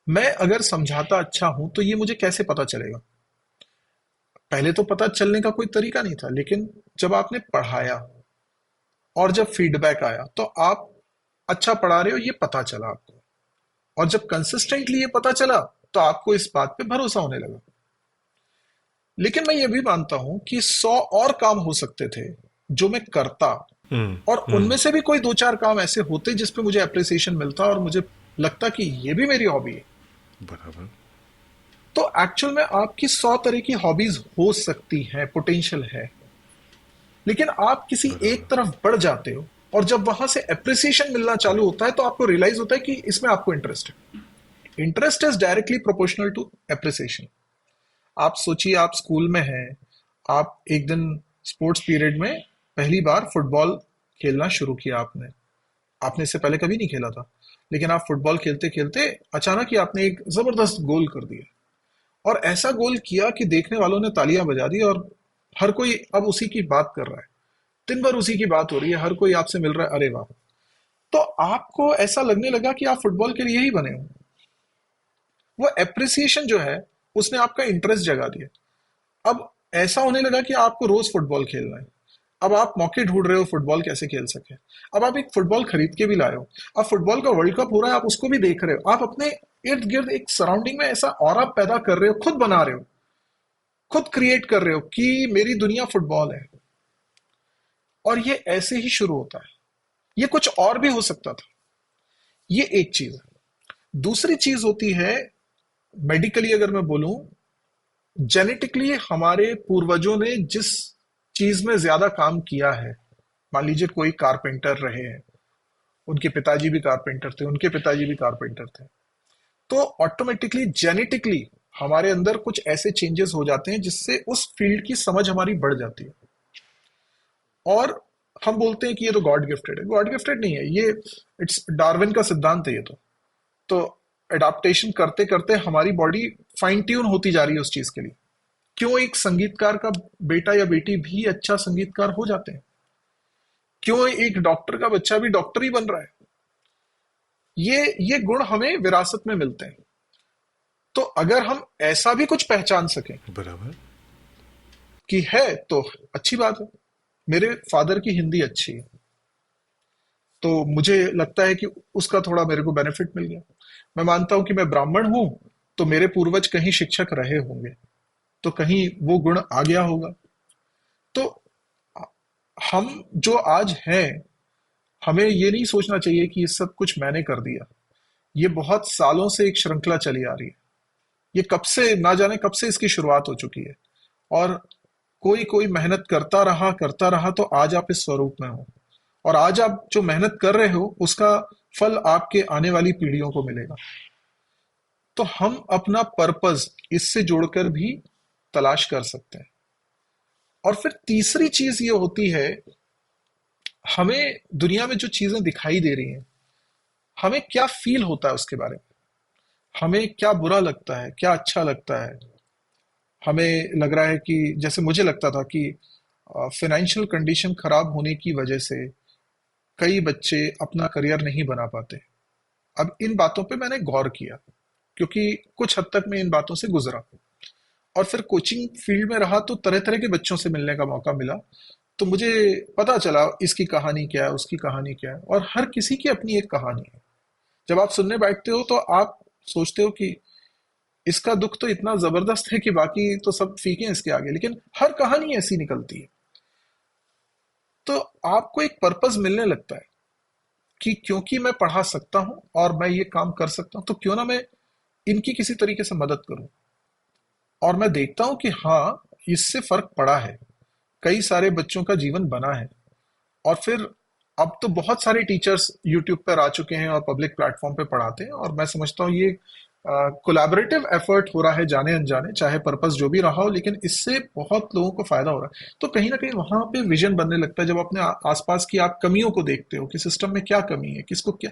मैं अगर समझाता अच्छा हूं तो ये मुझे कैसे पता चलेगा? पहले तो पता चलने का कोई तरीका नहीं था, लेकिन जब आपने पढ़ाया और जब फीडबैक आया तो आप अच्छा पढ़ा रहे हो ये पता चला आपको। और जब कंसिस्टेंटली ये पता चला तो आपको इस बात पे भरोसा होने लगा। लेकिन मैं ये भी मानता हूं कि 100 और काम हो सकते थे जो मैं करता, और
हम्म।
उनमें से भी कोई दो चार काम ऐसे होते जिसपे मुझे अप्रिसिएशन मिलता और मुझे लगता कि ये भी मेरी हॉबी है।
बराबर।
तो एक्चुअल में आपकी 100 तरह की हॉबीज हो सकती हैं, पोटेंशियल है, लेकिन आप किसी एक
बराबर।
तरफ बढ़ जाते हो, और जब वहां से अप्रिसिएशन मिलना चालू
करेक्ट।
होता है तो आपको रियलाइज होता है कि इसमें आपको इंटरेस्ट है। Interest is directly proportional to appreciation. आप सोचिए, आप स्कूल में हैं, आप एक दिन स्पोर्ट्स पीरियड में पहली बार फुटबॉल खेलना शुरू किया आपने। आपने इससे पहले कभी नहीं खेला था, लेकिन आप फुटबॉल खेलते खेलते अचानक ही आपने एक जबरदस्त गोल कर दिया, और ऐसा गोल किया कि देखने वालों ने तालियां बजा दी, और हर कोई अब उसी की बात कर रहा है। दिन भर उसी की बात हो रही है, हर कोई आपसे मिल रहा है, अरे वाह। तो आपको ऐसा लगने लगा कि आप फुटबॉल के लिए ही बने हो। वो एप्रिसिएशन जो है, उसने आपका इंटरेस्ट जगा दिया। अब ऐसा होने लगा कि आपको रोज फुटबॉल खेलना है। अब आप मौके ढूंढ रहे हो फुटबॉल कैसे खेल सके। अब आप एक फुटबॉल खरीद के भी लाए हो। अब फुटबॉल का वर्ल्ड कप हो रहा है, आप उसको भी देख रहे हो। आप अपने इर्द गिर्द एक सराउंडिंग में ऐसा ऑरा पैदा कर रहे हो, खुद बना रहे हो, खुद क्रिएट कर रहे हो कि मेरी दुनिया फुटबॉल है। और ये ऐसे ही शुरू होता है। ये कुछ और भी हो सकता था। ये एक चीज है। दूसरी चीज होती है, मेडिकली अगर मैं बोलूं, जेनेटिकली हमारे पूर्वजों ने जिस चीज में ज्यादा काम किया है, मान लीजिए कोई कारपेंटर रहे हैं, उनके पिताजी भी कारपेंटर थे, उनके पिताजी भी कारपेंटर थे, तो ऑटोमेटिकली जेनेटिकली हमारे अंदर कुछ ऐसे चेंजेस हो जाते हैं जिससे उस फील्ड की समझ हमारी बढ़ जाती है। और हम बोलते हैं कि ये तो गॉड गिफ्टेड है। गॉड गिफ्टेड नहीं है ये, इट्स डार्विन का सिद्धांत है ये तो एडाप्टेशन करते करते हमारी बॉडी फाइन ट्यून होती जा रही है उस चीज के लिए। क्यों एक संगीतकार का बेटा या बेटी भी अच्छा संगीतकार हो जाते हैं, क्यों एक डॉक्टर का बच्चा भी डॉक्टर ही बन रहा है। ये गुण हमें विरासत में मिलते हैं। तो अगर हम ऐसा भी कुछ पहचान सकें
बराबर।
कि है, तो अच्छी बात है। मेरे फादर की हिंदी अच्छी है, तो मुझे लगता है कि उसका थोड़ा मेरे को बेनिफिट मिल गया। मैं मानता हूं कि मैं ब्राह्मण हूं, तो मेरे पूर्वज कहीं शिक्षक रहे होंगे, तो कहीं वो गुण आ गया होगा। तो हम जो आज हैं, हमें ये नहीं सोचना चाहिए कि ये सब कुछ मैंने कर दिया। ये बहुत सालों से एक श्रृंखला चली आ रही है। ये कब से, ना जाने कब से इसकी शुरुआत हो चुकी है, और कोई कोई मेहनत करता रहा तो आज आप इस स्वरूप में हो। और आज आप जो मेहनत कर रहे हो उसका फल आपके आने वाली पीढ़ियों को मिलेगा। तो हम अपना पर्पस इससे जोड़कर भी तलाश कर सकते हैं। और फिर तीसरी चीज ये होती है, हमें दुनिया में जो चीजें दिखाई दे रही हैं, हमें क्या फील होता है उसके बारे में। हमें क्या बुरा लगता है, क्या अच्छा लगता है। हमें लग रहा है कि, जैसे मुझे लगता था कि फाइनेंशियल कंडीशन खराब होने की वजह से कई बच्चे अपना करियर नहीं बना पाते। अब इन बातों पे मैंने गौर किया, क्योंकि कुछ हद तक मैं इन बातों से गुजरा, और फिर कोचिंग फील्ड में रहा तो तरह तरह के बच्चों से मिलने का मौका मिला। तो मुझे पता चला इसकी कहानी क्या है, उसकी कहानी क्या है, और हर किसी की अपनी एक कहानी है। जब आप सुनने बैठते हो तो आप सोचते हो कि इसका दुख तो इतना जबरदस्त है कि बाकी तो सब फीके हैं इसके आगे, लेकिन हर कहानी ऐसी निकलती है। तो आपको एक पर्पस मिलने लगता है कि क्योंकि मैं पढ़ा सकता हूं और मैं ये काम कर सकता हूं, तो क्यों ना मैं इनकी किसी तरीके से मदद करूं। और मैं देखता हूं कि हाँ, इससे फर्क पड़ा है, कई सारे बच्चों का जीवन बना है। और फिर अब तो बहुत सारे टीचर्स यूट्यूब पर आ चुके हैं और पब्लिक प्लेटफॉर्म पे पढ़ाते हैं, और मैं समझता हूँ ये कोलैबोरेटिव एफर्ट हो रहा है, जाने अनजाने, चाहे पर्पस जो भी रहा हो, लेकिन इससे बहुत लोगों को फायदा हो रहा है। तो कहीं ना कहीं वहां पे विजन बनने लगता है, जब अपने आसपास की आप कमियों को देखते हो कि सिस्टम में क्या कमी है, किसको क्या,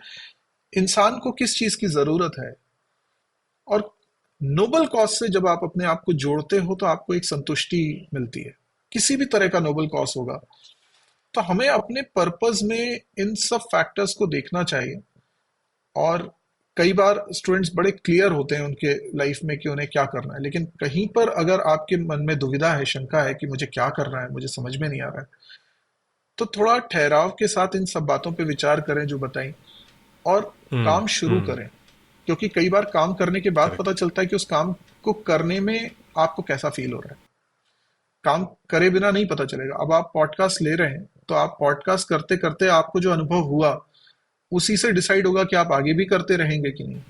इंसान को किस चीज की जरूरत है। और नोबल कॉज से जब आप अपने आप को जोड़ते हो तो आपको एक संतुष्टि मिलती है। किसी भी तरह का नोबल कॉज होगा, तो हमें अपने पर्पस में इन सब फैक्टर्स को देखना चाहिए। और कई बार स्टूडेंट्स बड़े क्लियर होते हैं उनके लाइफ में कि उन्हें क्या करना है, लेकिन कहीं पर अगर आपके मन में दुविधा है, शंका है कि मुझे क्या करना है, मुझे समझ में नहीं आ रहा है, तो थोड़ा ठहराव के साथ इन सब बातों पे विचार करें जो बताई, और काम शुरू
हम्म।
करें। क्योंकि कई बार काम करने के बाद पता
करेक्ट।
चलता है कि उस काम को करने में आपको कैसा फील हो रहा है। काम करे बिना नहीं पता चलेगा। अब आप पॉडकास्ट ले रहे हैं, तो आप पॉडकास्ट करते करते आपको जो अनुभव हुआ उसी से डिसाइड होगा कि आप आगे भी करते रहेंगे कि नहीं।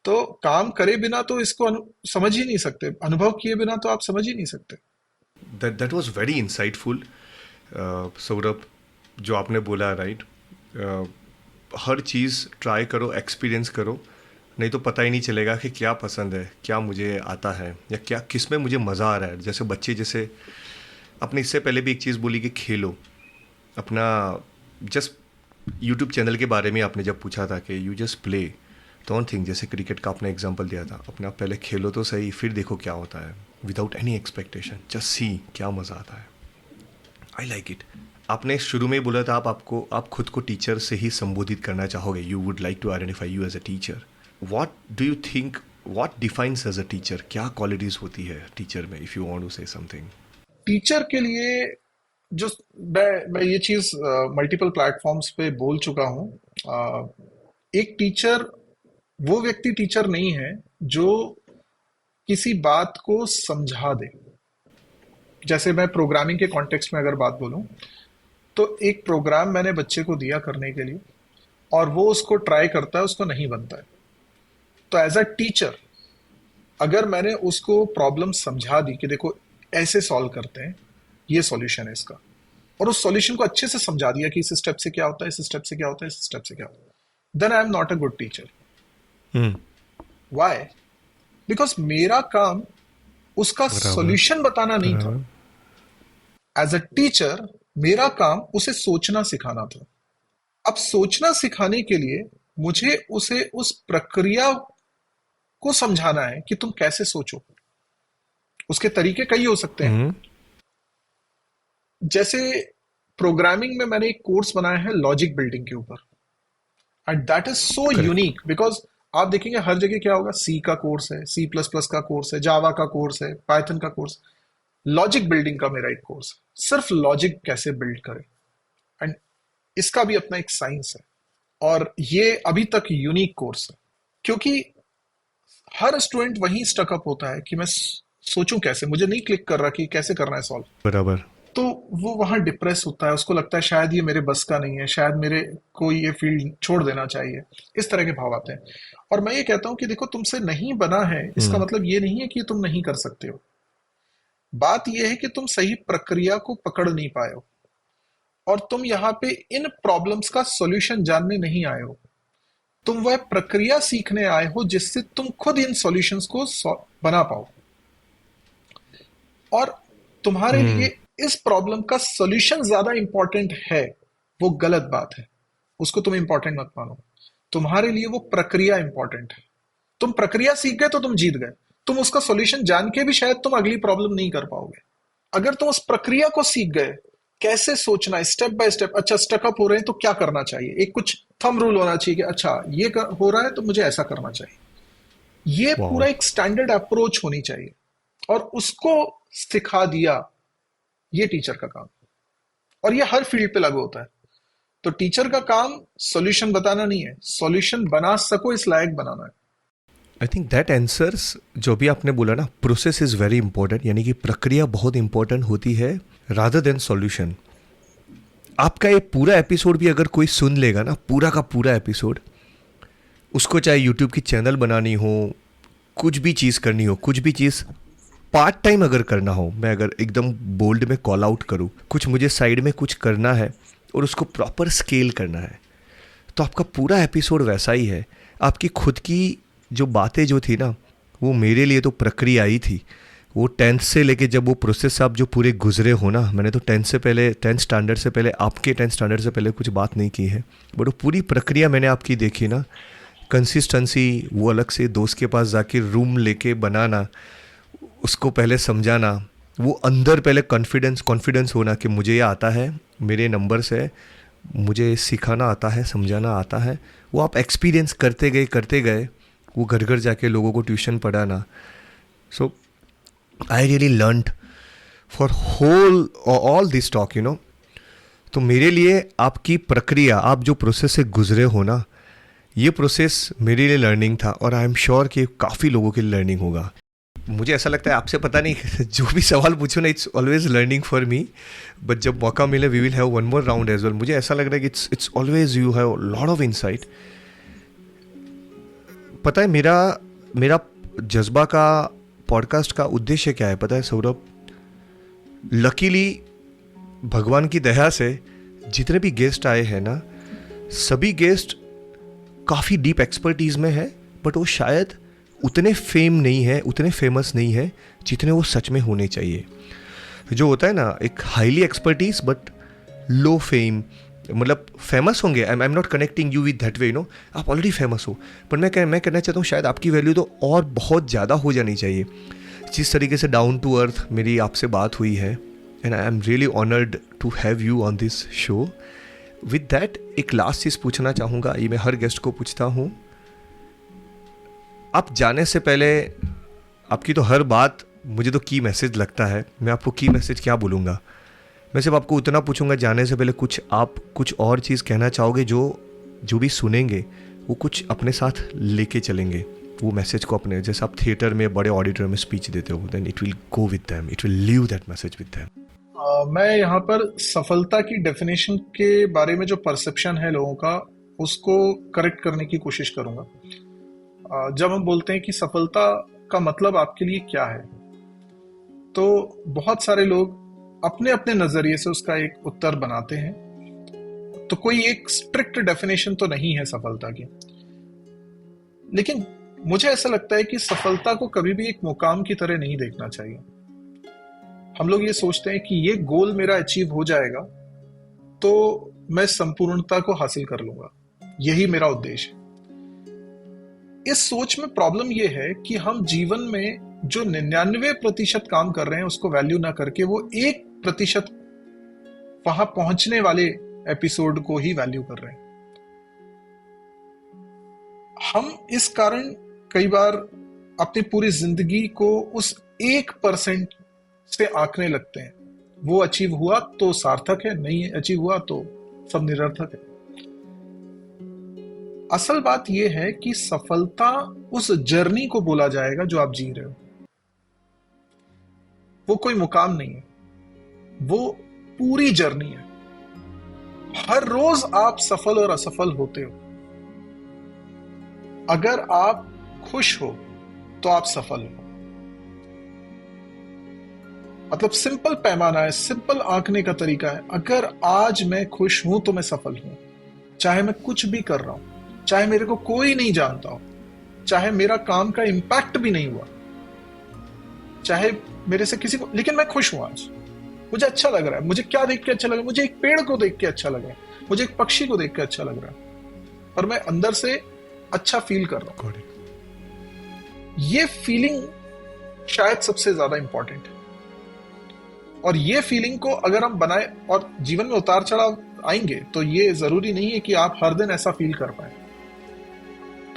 तो काम करे बिना तो इसको समझ ही नहीं सकते, अनुभव किए बिना तो आप समझ ही नहीं सकते।
That was very insightful Saurabh, जो आपने बोला, राइट। हर चीज़ ट्राई करो, एक्सपीरियंस करो, नहीं तो पता ही नहीं चलेगा कि क्या पसंद है, क्या मुझे आता है, या क्या किस में मुझे मज़ा आ रहा है। जैसे बच्चे, जैसे आपने इससे पहले भी एक चीज़ बोली कि खेलो अपना, जस्ट यूट्यूब चैनल के बारे में आपने जब पूछा था कि you just play, don't think, जैसे क्रिकेट का आपने एग्जांपल दिया था, अपना पहले खेलो तो सही, फिर देखो क्या होता है, without any expectation, just see क्या मज़ा आता है। I like it. आपने शुरू में ही बोला था आप खुद को टीचर से ही संबोधित करना चाहोगे, you would like to identify you as a teacher. What do you think, what defines as a teacher, क्या क्वालिटीज़ होती है टीचर में, if you want to say something.
Teacher के लिए जो मैं ये चीज मल्टीपल प्लेटफॉर्म्स पे बोल चुका हूँ। एक टीचर वो व्यक्ति टीचर नहीं है जो किसी बात को समझा दे। जैसे मैं प्रोग्रामिंग के कॉन्टेक्स्ट में अगर बात बोलूं, तो एक प्रोग्राम मैंने बच्चे को दिया करने के लिए और वो उसको ट्राई करता है, उसको नहीं बनता है। तो एज अ टीचर अगर मैंने उसको प्रॉब्लम समझा दी कि देखो ऐसे सॉल्व करते हैं, ये सॉल्यूशन है इसका, और उस सॉल्यूशन को अच्छे से समझा दिया कि इस स्टेप से क्या होता है, इस स्टेप से क्या होता है, इस स्टेप से क्या होता है, then I am not a good teacher. Why? Because मेरा काम उसका
बराबर,
सॉल्यूशन बताना नहीं था।
बराबर।
एज अ टीचर मेरा काम उसे सोचना सिखाना था। अब सोचना सिखाने के लिए मुझे उसे उस प्रक्रिया को समझाना है कि तुम कैसे सोचो। उसके तरीके कई हो सकते हैं।
हम्म।
जैसे प्रोग्रामिंग में मैंने एक कोर्स बनाया है लॉजिक बिल्डिंग के ऊपर, and that is so
correct.
Unique because आप देखेंगे हर जगह क्या होगा, सी का कोर्स है, सी प्लस प्लस का कोर्स है, जावा का कोर्स है, पाइथन का कोर्स। लॉजिक बिल्डिंग का मेरा एक कोर्स है, सिर्फ लॉजिक कैसे बिल्ड करें। एंड इसका भी अपना एक साइंस है, और ये अभी तक यूनिक कोर्स है, क्योंकि हर स्टूडेंट वहीं स्टकअप होता है कि मैं सोचूं कैसे, मुझे नहीं क्लिक कर रहा कि कैसे करना है सॉल्व।
बराबर।
तो वो वहां डिप्रेस होता है, उसको लगता है शायद ये मेरे बस का नहीं है, शायद मेरे को ये फील्ड छोड़ देना चाहिए। इस तरह के भाव आते हैं। और मैं ये कहता हूं कि देखो तुमसे नहीं बना है, इसका
हम्म।
मतलब ये नहीं है कि तुम नहीं कर सकते हो। बात यह है कि तुम सही प्रक्रिया को पकड़ नहीं पाए हो, और तुम यहाँ पे इन प्रॉब्लम्स का सॉल्यूशन जानने नहीं आए हो। तुम वह प्रक्रिया सीखने आए हो जिससे तुम खुद इन सॉल्यूशंस को बना पाओ। और तुम्हारे लिए
हम्म।
इस प्रॉब्लम का सॉल्यूशन ज्यादा इंपॉर्टेंट है, वो गलत बात है। उसको तुम इंपॉर्टेंट मत मानो। तुम्हारे लिए वो प्रक्रिया इंपॉर्टेंट है। तुम प्रक्रिया सीख गए तो तुम जीत गए। तुम उसका सॉल्यूशन जान के भी शायद तुम अगली प्रॉब्लम नहीं कर पाओगे। अगर तुम उस प्रक्रिया को सीख गए, कैसे सोचना है स्टेप बाय स्टेप, अच्छा स्टकअप हो रहे हैं तो क्या करना चाहिए, एक कुछ थंब रूल होना चाहिए कि अच्छा ये हो रहा है तो मुझे ऐसा करना चाहिए। ये
वाओ।
पूरा एक स्टैंडर्ड अप्रोच होनी चाहिए, और उसको सिखा दिया, ये टीचर का काम है। और ये हर फील्ड पे लागू होता है। तो टीचर का काम सॉल्यूशन बताना नहीं है, सॉल्यूशन बना सको इस लायक बनाना है।
आई थिंक दैट आंसर्स जो भी आपने बोला ना, प्रोसेस इज़ वेरी इंपॉर्टेंट, यानी कि प्रक्रिया बहुत इंपॉर्टेंट होती है रादर देन सॉल्यूशन। आपका ये पूरा एपिसोड भी अगर कोई सुन लेगा ना, पूरा का पूरा एपिसोड, उसको चाहे यूट्यूब की चैनल बनानी हो, कुछ भी चीज़ करनी हो, कुछ भी चीज़ पार्ट टाइम अगर करना हो, मैं अगर एकदम बोल्ड में कॉल आउट करूँ, कुछ मुझे साइड में कुछ करना है और उसको प्रॉपर स्केल करना है, तो आपका पूरा एपिसोड वैसा ही है। आपकी खुद की जो बातें जो थी ना, वो मेरे लिए तो प्रक्रिया ही थी। वो 10th से लेके जब वो प्रोसेस आप जो पूरे गुजरे हो ना, मैंने तो 10th स्टैंडर्ड से पहले, आपके 10th स्टैंडर्ड से पहले कुछ बात नहीं की है, बट वो पूरी प्रक्रिया मैंने आपकी देखी ना। कंसिस्टेंसी, वो अलग से दोस्त के पास जाके रूम लेके बनाना, उसको पहले समझाना, वो अंदर पहले कॉन्फिडेंस होना कि मुझे ये आता है, मेरे नंबर्स है, मुझे सिखाना आता है, समझाना आता है। वो आप एक्सपीरियंस करते गए, वो घर घर जाके लोगों को ट्यूशन पढ़ाना। So I really learned for whole all this talk, you know. तो मेरे लिए आपकी प्रक्रिया, आप जो प्रोसेस से गुजरे हो ना, ये प्रोसेस मेरे लिए लर्निंग था, और आई एम श्योर कि काफ़ी लोगों के लिए लर्निंग होगा। मुझे ऐसा लगता है आपसे पता नहीं जो भी सवाल पूछो ना, it's always learning for me, but जब मौका मिले we will have one more round as well. मुझे ऐसा लग रहा है कि it's always you have lot of insight. पता है मेरा मेरा जज्बा का पॉडकास्ट का उद्देश्य क्या है पता है सौरभ? लकीली भगवान की दया से जितने भी गेस्ट आए हैं ना, सभी गेस्ट काफ़ी डीप एक्सपर्टीज़ में है, बट वो शायद उतने फेम नहीं है, उतने फेमस नहीं है जितने वो सच में होने चाहिए. जो होता है ना एक highly expertise but low fame, मतलब फेमस होंगे, आई am not connecting you with that way, you know, आप ऑलरेडी फेमस हो, पर मैं कहना चाहता हूँ शायद आपकी वैल्यू तो और बहुत ज़्यादा हो जानी चाहिए. जिस तरीके से डाउन टू अर्थ मेरी आपसे बात हुई है, and I am really honoured to have you on this show. With that एक लास्ट चीज़ पूछना चाहूँगा, ये मैं हर गेस्ट को पूछता हूँ. आप जाने से पहले, आपकी तो हर बात मुझे तो की मैसेज लगता है, मैं आपको की मैसेज क्या बोलूँगा? मैं सिर्फ आपको उतना पूछूंगा जाने से पहले, कुछ आप कुछ और चीज़ कहना चाहोगे जो भी सुनेंगे वो कुछ अपने साथ लेके चलेंगे वो मैसेज को अपने, जैसे आप थिएटर में बड़े ऑडिटोरियम में स्पीच देते हो, then it will go with them, it will leave that message with them.
मैं यहाँ पर सफलता की डेफिनेशन के बारे में जो परसेप्शन है लोगों का, उसको करेक्ट करने की कोशिश करूंगा. जब हम बोलते हैं कि सफलता का मतलब आपके लिए क्या है, तो बहुत सारे लोग अपने अपने नजरिए से उसका एक उत्तर बनाते हैं. तो कोई एक स्ट्रिक्ट डेफिनेशन तो नहीं है सफलता की, लेकिन मुझे ऐसा लगता है कि सफलता को कभी भी एक मुकाम की तरह नहीं देखना चाहिए. हम लोग ये सोचते हैं कि ये गोल मेरा अचीव हो जाएगा तो मैं संपूर्णता को हासिल कर लूंगा, यही मेरा उद्देश्य है. इस सोच में प्रॉब्लम यह है कि हम जीवन में जो 99% काम कर रहे हैं उसको वैल्यू ना करके वो 1% वहां पहुंचने वाले एपिसोड को ही वैल्यू कर रहे हैं. हम इस कारण कई बार अपनी पूरी जिंदगी को उस 1% से आंकने लगते हैं. वो अचीव हुआ तो सार्थक है, नहीं अचीव हुआ तो सब निरर्थक है. असल बात यह है कि सफलता उस जर्नी को बोला जाएगा जो आप जी रहे हो. वो कोई मुकाम नहीं है, वो पूरी जर्नी है. हर रोज आप सफल और असफल होते हो. अगर आप खुश हो तो आप सफल हो. मतलब सिंपल पैमाना है, सिंपल आंकने का तरीका है. अगर आज मैं खुश हूं तो मैं सफल हूं, चाहे मैं कुछ भी कर रहा हूं, चाहे मेरे को कोई नहीं जानता हो, चाहे मेरा काम का इंपैक्ट भी नहीं हुआ, चाहे मेरे से किसी को, लेकिन मैं खुश हूं. आज मुझे अच्छा लग रहा है. मुझे क्या देख के अच्छा लग रहा है? मुझे एक पेड़ को देख के अच्छा लग रहा है, मुझे एक पक्षी को देख के अच्छा लग रहा है, पर मैं अंदर से अच्छा फील कर रहा हूं. ये फीलिंग शायद सबसे ज्यादा इंपॉर्टेंट है. और ये फीलिंग को अगर हम बनाए, और जीवन में उतार चढ़ाव आएंगे, तो ये जरूरी नहीं है कि आप हर दिन ऐसा फील कर पाए.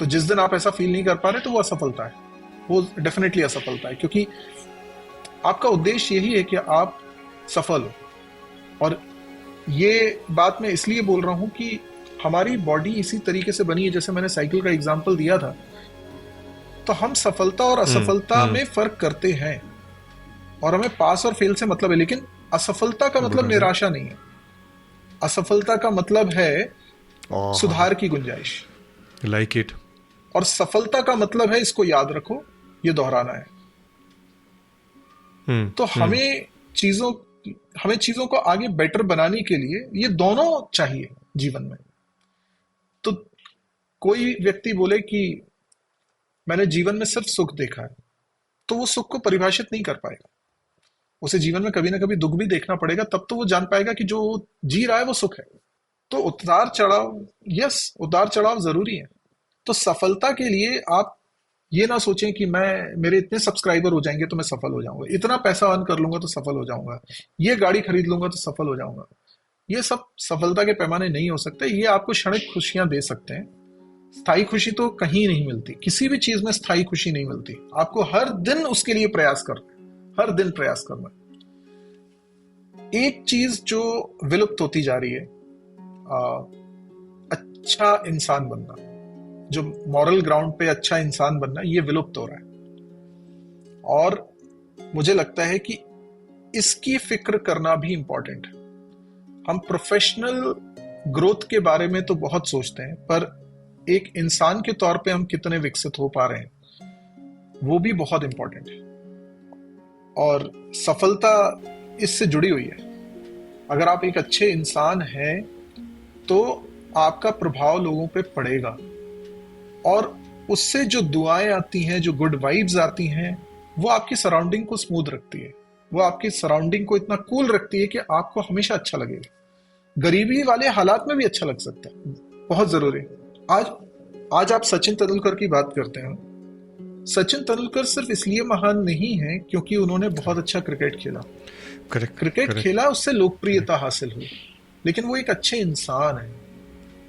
तो जिस दिन आप ऐसा फील नहीं कर पा रहे तो वो असफलता है, वो डेफिनेटली असफलता है, क्योंकि आपका उद्देश्य यही है कि आप सफल हो. और ये बात मैं इसलिए बोल रहा हूं कि हमारी बॉडी इसी तरीके से बनी है, जैसे मैंने साइकिल का एग्जांपल दिया था, तो हम सफलता और असफलता में फर्क करते हैं, और हमें पास और फेल से मतलब है. लेकिन असफलता का मतलब निराशा नहीं है. असफलता का मतलब है सुधार की गुंजाइश.
Like it.
और सफलता का मतलब है, इसको याद रखो, ये दोहराना है. तो हमें चीजों को आगे बेटर बनाने के लिए ये दोनों चाहिए जीवन में. तो कोई व्यक्ति बोले कि मैंने जीवन में सिर्फ सुख देखा है, तो वो सुख को परिभाषित नहीं कर पाएगा. उसे जीवन में कभी ना कभी दुख भी देखना पड़ेगा, तब तो वो जान पाएगा कि जो जी रहा है वो सुख है. तो उतार चढ़ाव, यस, उतार चढ़ाव जरूरी है. तो सफलता के लिए आप ये ना सोचें कि मेरे इतने सब्सक्राइबर हो जाएंगे तो मैं सफल हो जाऊंगा, इतना पैसा अर्न कर लूंगा तो सफल हो जाऊंगा, ये गाड़ी खरीद लूंगा तो सफल हो जाऊंगा. ये सब सफलता के पैमाने नहीं हो सकते. ये आपको क्षणिक खुशियां दे सकते हैं. स्थायी खुशी तो कहीं नहीं मिलती, किसी भी चीज में स्थायी खुशी नहीं मिलती. आपको हर दिन उसके लिए प्रयास करना है, हर दिन प्रयास करना है. एक चीज जो विलुप्त होती जा रही है, अच्छा इंसान बनना, जो मॉरल ग्राउंड पे अच्छा इंसान बनना, ये विलुप्त हो रहा है. और मुझे लगता है कि इसकी फिक्र करना भी इंपॉर्टेंट है। हम प्रोफेशनल ग्रोथ के बारे में तो बहुत सोचते हैं, पर एक इंसान के तौर पे हम कितने विकसित हो पा रहे हैं वो भी बहुत इंपॉर्टेंट है। और सफलता इससे जुड़ी हुई है। अगर आप एक अच्छे इंसान हैं तो आपका प्रभाव लोगों पे पड़ेगा, और उससे जो दुआएं आती हैं, जो गुड वाइब्स आती हैं, वो आपकी सराउंडिंग को स्मूथ रखती है, वो आपकी सराउंडिंग को इतना कूल रखती है कि आपको हमेशा अच्छा लगेगा। गरीबी वाले हालात में भी अच्छा लग सकता है, बहुत जरूरी। आज आज आप सचिन तेंदुलकर की बात करते हैं। सचिन तेंदुलकर सिर्फ इसलिए महान नहीं है क्योंकि उन्होंने बहुत अच्छा क्रिकेट खेला। क्रिकेट खेला, उससे लोकप्रियता हासिल हुई, लेकिन वो एक अच्छे इंसान है,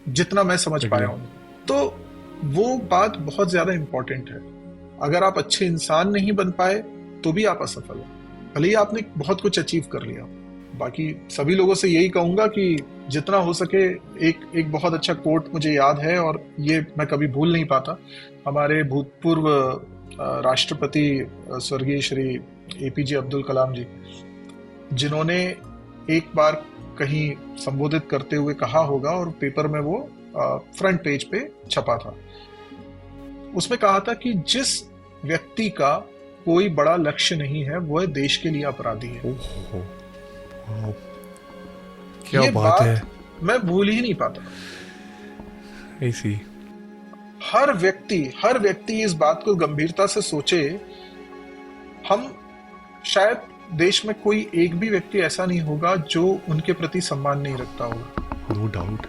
जितना मैं समझ पाया हूं। तो वो बात बहुत ज्यादा इंपॉर्टेंट है। अगर आप अच्छे इंसान नहीं बन पाए तो भी आप असफल हो, भले ही आपने बहुत कुछ अचीव कर लिया। बाकी सभी लोगों से यही कहूंगा कि जितना हो सके, एक बहुत अच्छा कोट मुझे याद है और ये मैं कभी भूल नहीं पाता। हमारे भूतपूर्व राष्ट्रपति स्वर्गीय श्री एपीजे अब्दुल कलाम जी, जिन्होंने एक बार कहीं संबोधित करते हुए कहा होगा, और पेपर में वो फ्रंट पेज पे छपा था। उसमें कहा था कि जिस व्यक्ति का कोई बड़ा लक्ष्य नहीं है वह देश के लिए अपराधी है।
क्या
ये
बात है,
मैं भूल ही नहीं पाता।
ऐसी
हर व्यक्ति इस बात को गंभीरता से सोचे। हम शायद देश में कोई एक भी व्यक्ति ऐसा नहीं होगा जो उनके प्रति सम्मान नहीं रखता होगा,
नो डाउट,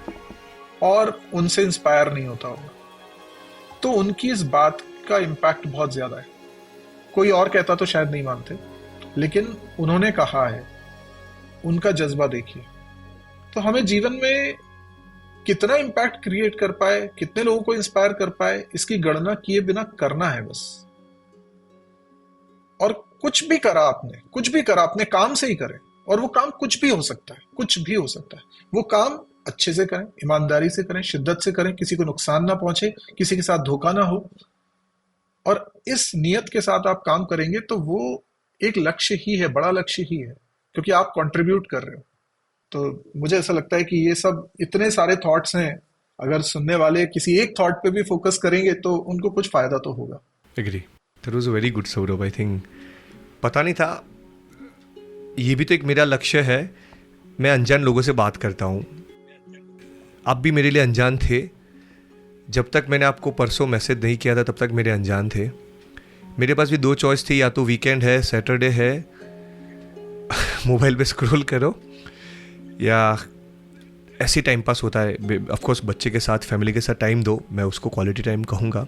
और उनसे इंस्पायर नहीं होता होगा। तो उनकी इस बात का इम्पैक्ट बहुत ज्यादा है। कोई और कहता तो शायद नहीं मानते, लेकिन उन्होंने कहा है, उनका जज्बा देखिए। तो हमें जीवन में कितना इम्पैक्ट क्रिएट कर पाए, कितने लोगों को इंस्पायर कर पाए, इसकी गणना किए बिना करना है बस। और कुछ भी करा आपने काम से ही करें, और वो काम कुछ भी हो सकता है। वो काम अच्छे से करें, ईमानदारी से करें, शिद्दत से करें, किसी को नुकसान ना पहुंचे, किसी के साथ धोखा ना हो, और इस नियत के साथ आप काम करेंगे तो वो एक लक्ष्य ही है, बड़ा लक्ष्य ही है, क्योंकि आप कंट्रीब्यूट कर रहे हो। तो मुझे ऐसा लगता है कि ये सब इतने सारे थॉट्स हैं, अगर सुनने वाले किसी एक थॉट पे भी फोकस करेंगे तो उनको कुछ फायदा तो होगा।
Agree, that was a very good Saurabh. I think पता नहीं था, ये भी तो एक मेरा लक्ष्य है। मैं अनजान लोगों से बात करता हूँ, आप भी मेरे लिए अनजान थे। जब तक मैंने आपको परसों मैसेज नहीं किया था तब तक मेरे अनजान थे। मेरे पास भी दो चॉइस थी, या तो वीकेंड है, सैटरडे है, मोबाइल पे स्क्रॉल करो, या ऐसे टाइम पास होता है। ऑफ कोर्स बच्चे के साथ, फैमिली के साथ टाइम दो, मैं उसको क्वालिटी टाइम कहूँगा।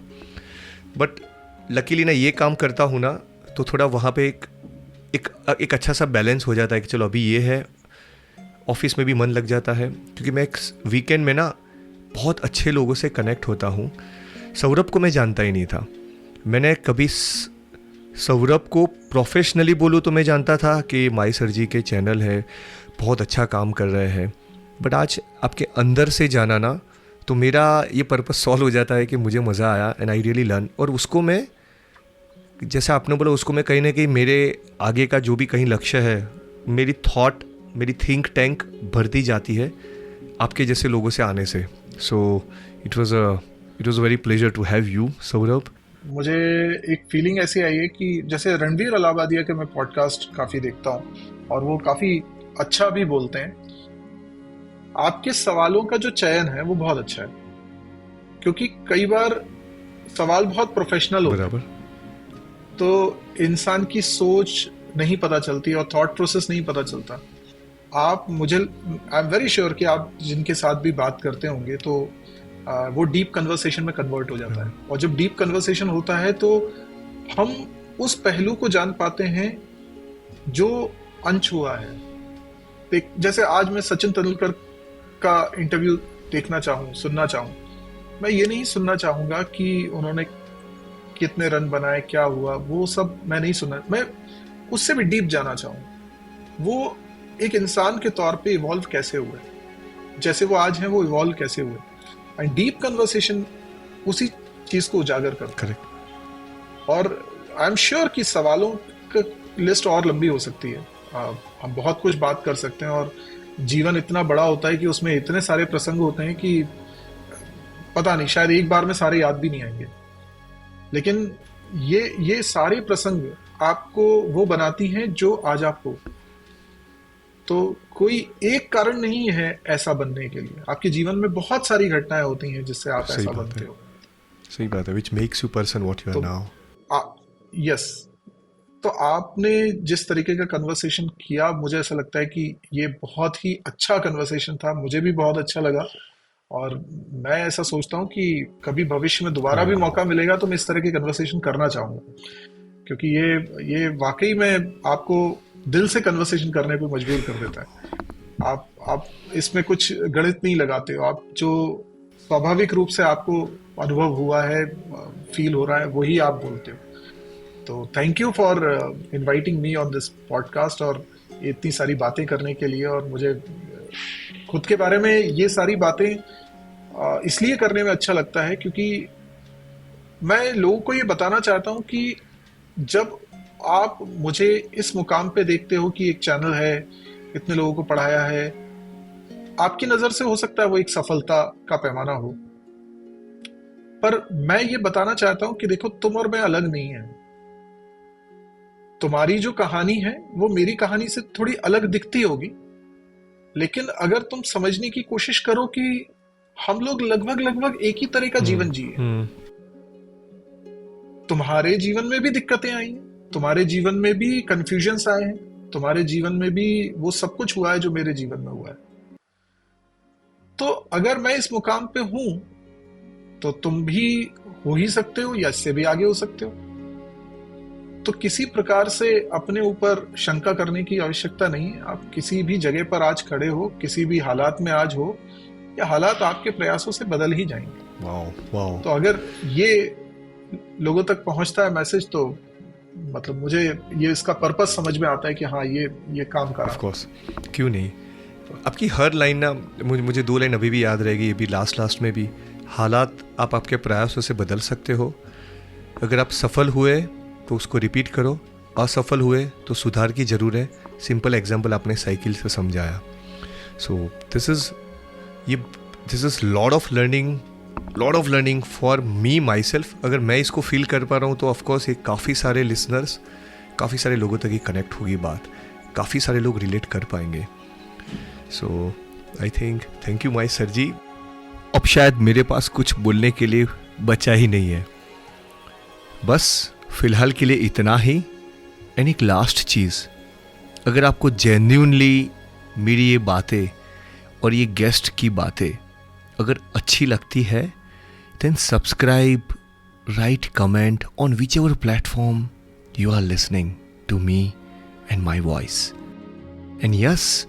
बट लकीली ना ये काम करता हूँ ना, तो थोड़ा वहाँ पे एक अच्छा सा बैलेंस हो जाता है कि चलो अभी ये है, ऑफिस में भी मन लग जाता है, क्योंकि मैं एक वीकेंड में ना बहुत अच्छे लोगों से कनेक्ट होता हूँ। सौरभ को मैं जानता ही नहीं था, मैंने कभी सौरभ को प्रोफेशनली बोलूँ तो मैं जानता था कि माई सर जी के चैनल है, बहुत अच्छा काम कर रहे हैं, बट आज आपके अंदर से जाना ना, तो मेरा ये पर्पस सॉल्व हो जाता है कि मुझे मज़ा आया एंड आई रियली लर्न। और उसको मैं, जैसा आपने बोला, उसको मैं कहीं ना कहीं मेरे आगे का जो भी कहीं लक्ष्य है, मेरी थॉट, मेरी थिंक टैंक भरती जाती है आपके जैसे लोगों से आने से। So it was a very pleasure to have you Saurabh.
मुझे एक फीलिंग ऐसी आई है कि जैसे रणवीर अलाहाबादिया के मैं पॉडकास्ट काफ़ी देखता हूँ और वो काफ़ी अच्छा भी बोलते हैं। आपके सवालों का जो चयन है वो बहुत अच्छा है, क्योंकि कई बार सवाल बहुत प्रोफेशनल होते हैं, तो इंसान की सोच नहीं पता चलती और थॉट प्रोसेस नहीं पता चलता। आई एम वेरी श्योर कि आप जिनके साथ भी बात करते होंगे तो वो डीप कन्वर्सेशन में कन्वर्ट हो जाता है, और जब डीप कन्वर्सेशन होता है तो हम उस पहलू को जान पाते हैं जो अनछुआ है। जैसे आज मैं सचिन तेंदुलकर का इंटरव्यू देखना चाहूँ, सुनना चाहूँ, मैं ये नहीं सुनना चाहूँगा कि उन्होंने कितने रन बनाए, क्या हुआ, वो सब मैं नहीं सुनना। मैं उससे भी डीप जाना चाहूँ, वो एक इंसान के तौर पे इवॉल्व कैसे हुए, जैसे वो आज हैं वो इवॉल्व कैसे हुए। एंड डीप कन्वर्सेशन उसी चीज को उजागर करता है। और आई एम श्योर कि सवालों की लिस्ट और लंबी हो सकती है। हम बहुत कुछ बात कर सकते हैं, और जीवन इतना बड़ा होता है कि उसमें इतने सारे प्रसंग होते हैं कि पता नहीं, शायद एक बार में सारे याद भी नहीं आएंगे। लेकिन ये सारे प्रसंग आपको वो बनाती हैं जो आज आप हो। तो कोई एक कारण नहीं है ऐसा बनने के लिए। आपके जीवन में बहुत सारी घटनाएं होती हैं जिससे आप
सही
ऐसा
बात
बनते
है।
हो।
सही बात है, which makes you person what you are
तो
नाउ।
यस, तो आपने जिस तरीके का कन्वर्सेशन किया, मुझे ऐसा लगता है कि ये बहुत ही अच्छा कन्वर्सेशन था। मुझे भी बहुत अच्छा लगा, और मैं ऐसा सोचता हूँ कि कभी भविष्य में दोबारा भी मौका मिलेगा तो मैं इस तरह की कन्वर्सेशन करना चाहूँगा, क्योंकि ये वाकई में आपको दिल से कन्वर्सेशन करने पे मजबूर कर देता है। आप इसमें कुछ गणित नहीं लगाते हो, आप जो स्वाभाविक रूप से आपको अनुभव हुआ है, फील हो रहा है, वही आप बोलते हो। तो thank you for inviting me on this podcast, और इतनी सारी बातें करने के लिए। और मुझे खुद के बारे में ये सारी बातें इसलिए करने में अच्छा लगता है क्योंकि मैं लोगों को ये बताना चाहता हूँ कि जब आप मुझे इस मुकाम पे देखते हो कि एक चैनल है, इतने लोगों को पढ़ाया है, आपकी नजर से हो सकता है वो एक सफलता का पैमाना हो, पर मैं ये बताना चाहता हूं कि देखो, तुम और मैं अलग नहीं है। तुम्हारी जो कहानी है वो मेरी कहानी से थोड़ी अलग दिखती होगी, लेकिन अगर तुम समझने की कोशिश करो कि हम लोग लगभग एक ही तरह का जीवन जिए। तुम्हारे जीवन में भी दिक्कतें आई हैं, तुम्हारे जीवन में भी कंफ्यूजन्स आए हैं, तुम्हारे जीवन में भी वो सब कुछ हुआ है जो मेरे जीवन में हुआ है। तो अगर मैं इस मुकाम पे हूं तो तुम भी हो ही सकते हो, या इससे भी आगे हो सकते हो। तो किसी प्रकार से अपने ऊपर शंका करने की आवश्यकता नहीं है। आप किसी भी जगह पर आज खड़े हो, किसी भी हालात में आज हो, या हालात आपके प्रयासों से बदल ही जाएंगे।
वाओ।
तो अगर ये लोगों तक पहुंचता है मैसेज, तो मतलब मुझे ये इसका पर्पस समझ में आता है कि हाँ, ये काम कर रहा है।
ऑफ कोर्स, क्यों नहीं। आपकी हर लाइन ना, मुझे 2 लाइन अभी भी याद रहेगी, ये भी लास्ट में भी। हालात आप आपके प्रयासों से बदल सकते हो। अगर आप सफल हुए तो उसको रिपीट करो, असफल हुए तो सुधार की ज़रूर है। सिंपल एग्जांपल आपने साइकिल से समझाया। So this is lot of learning for me my self. अगर मैं इसको फील कर पा रहा हूँ तो ऑफकोर्स ये काफ़ी सारे लिसनर्स, काफ़ी सारे लोगों तक ही कनेक्ट होगी बात, काफ़ी सारे लोग रिलेट कर पाएंगे। So I think thank you my sir ji. अब शायद मेरे पास कुछ बोलने के लिए बचा ही नहीं है, बस फिलहाल के लिए इतना ही। एंड एक लास्ट चीज़, अगर आपको जेन्युइनली मेरी ये बातें और ये गेस्ट की बातें अगर अच्छी लगती है, then subscribe, write comment on whichever platform you are listening to me and my voice. And yes,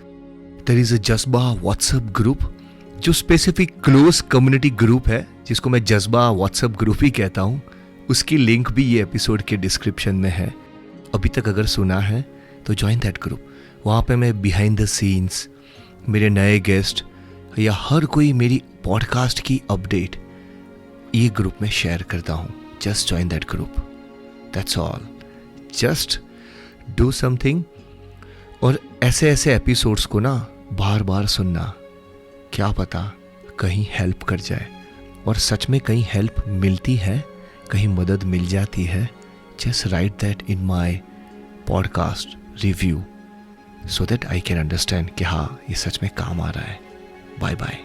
there is a जज्बा व्हाट्सएप ग्रुप, जो स्पेसिफिक क्लोज कम्युनिटी ग्रुप है, जिसको मैं जज्बा व्हाट्सएप ग्रुप ही कहता हूँ। उसकी लिंक भी ये एपिसोड के डिस्क्रिप्शन में है। अभी तक अगर सुना है तो ज्वाइन दैट ग्रुप। वहाँ पे मैं बिहाइंड द सीन्स, मेरे नए गेस्ट या हर कोई मेरी पॉडकास्ट की अपडेट ये ग्रुप में शेयर करता हूँ। Just join that group, that's all. Just do something. और ऐसे एपिसोड्स को ना बार बार सुनना, क्या पता कहीं हेल्प कर जाए। और सच में कहीं हेल्प मिलती है, कहीं मदद मिल जाती है, just write that in my podcast review, so that I can understand कि हाँ, ये सच में काम आ रहा है। Bye bye.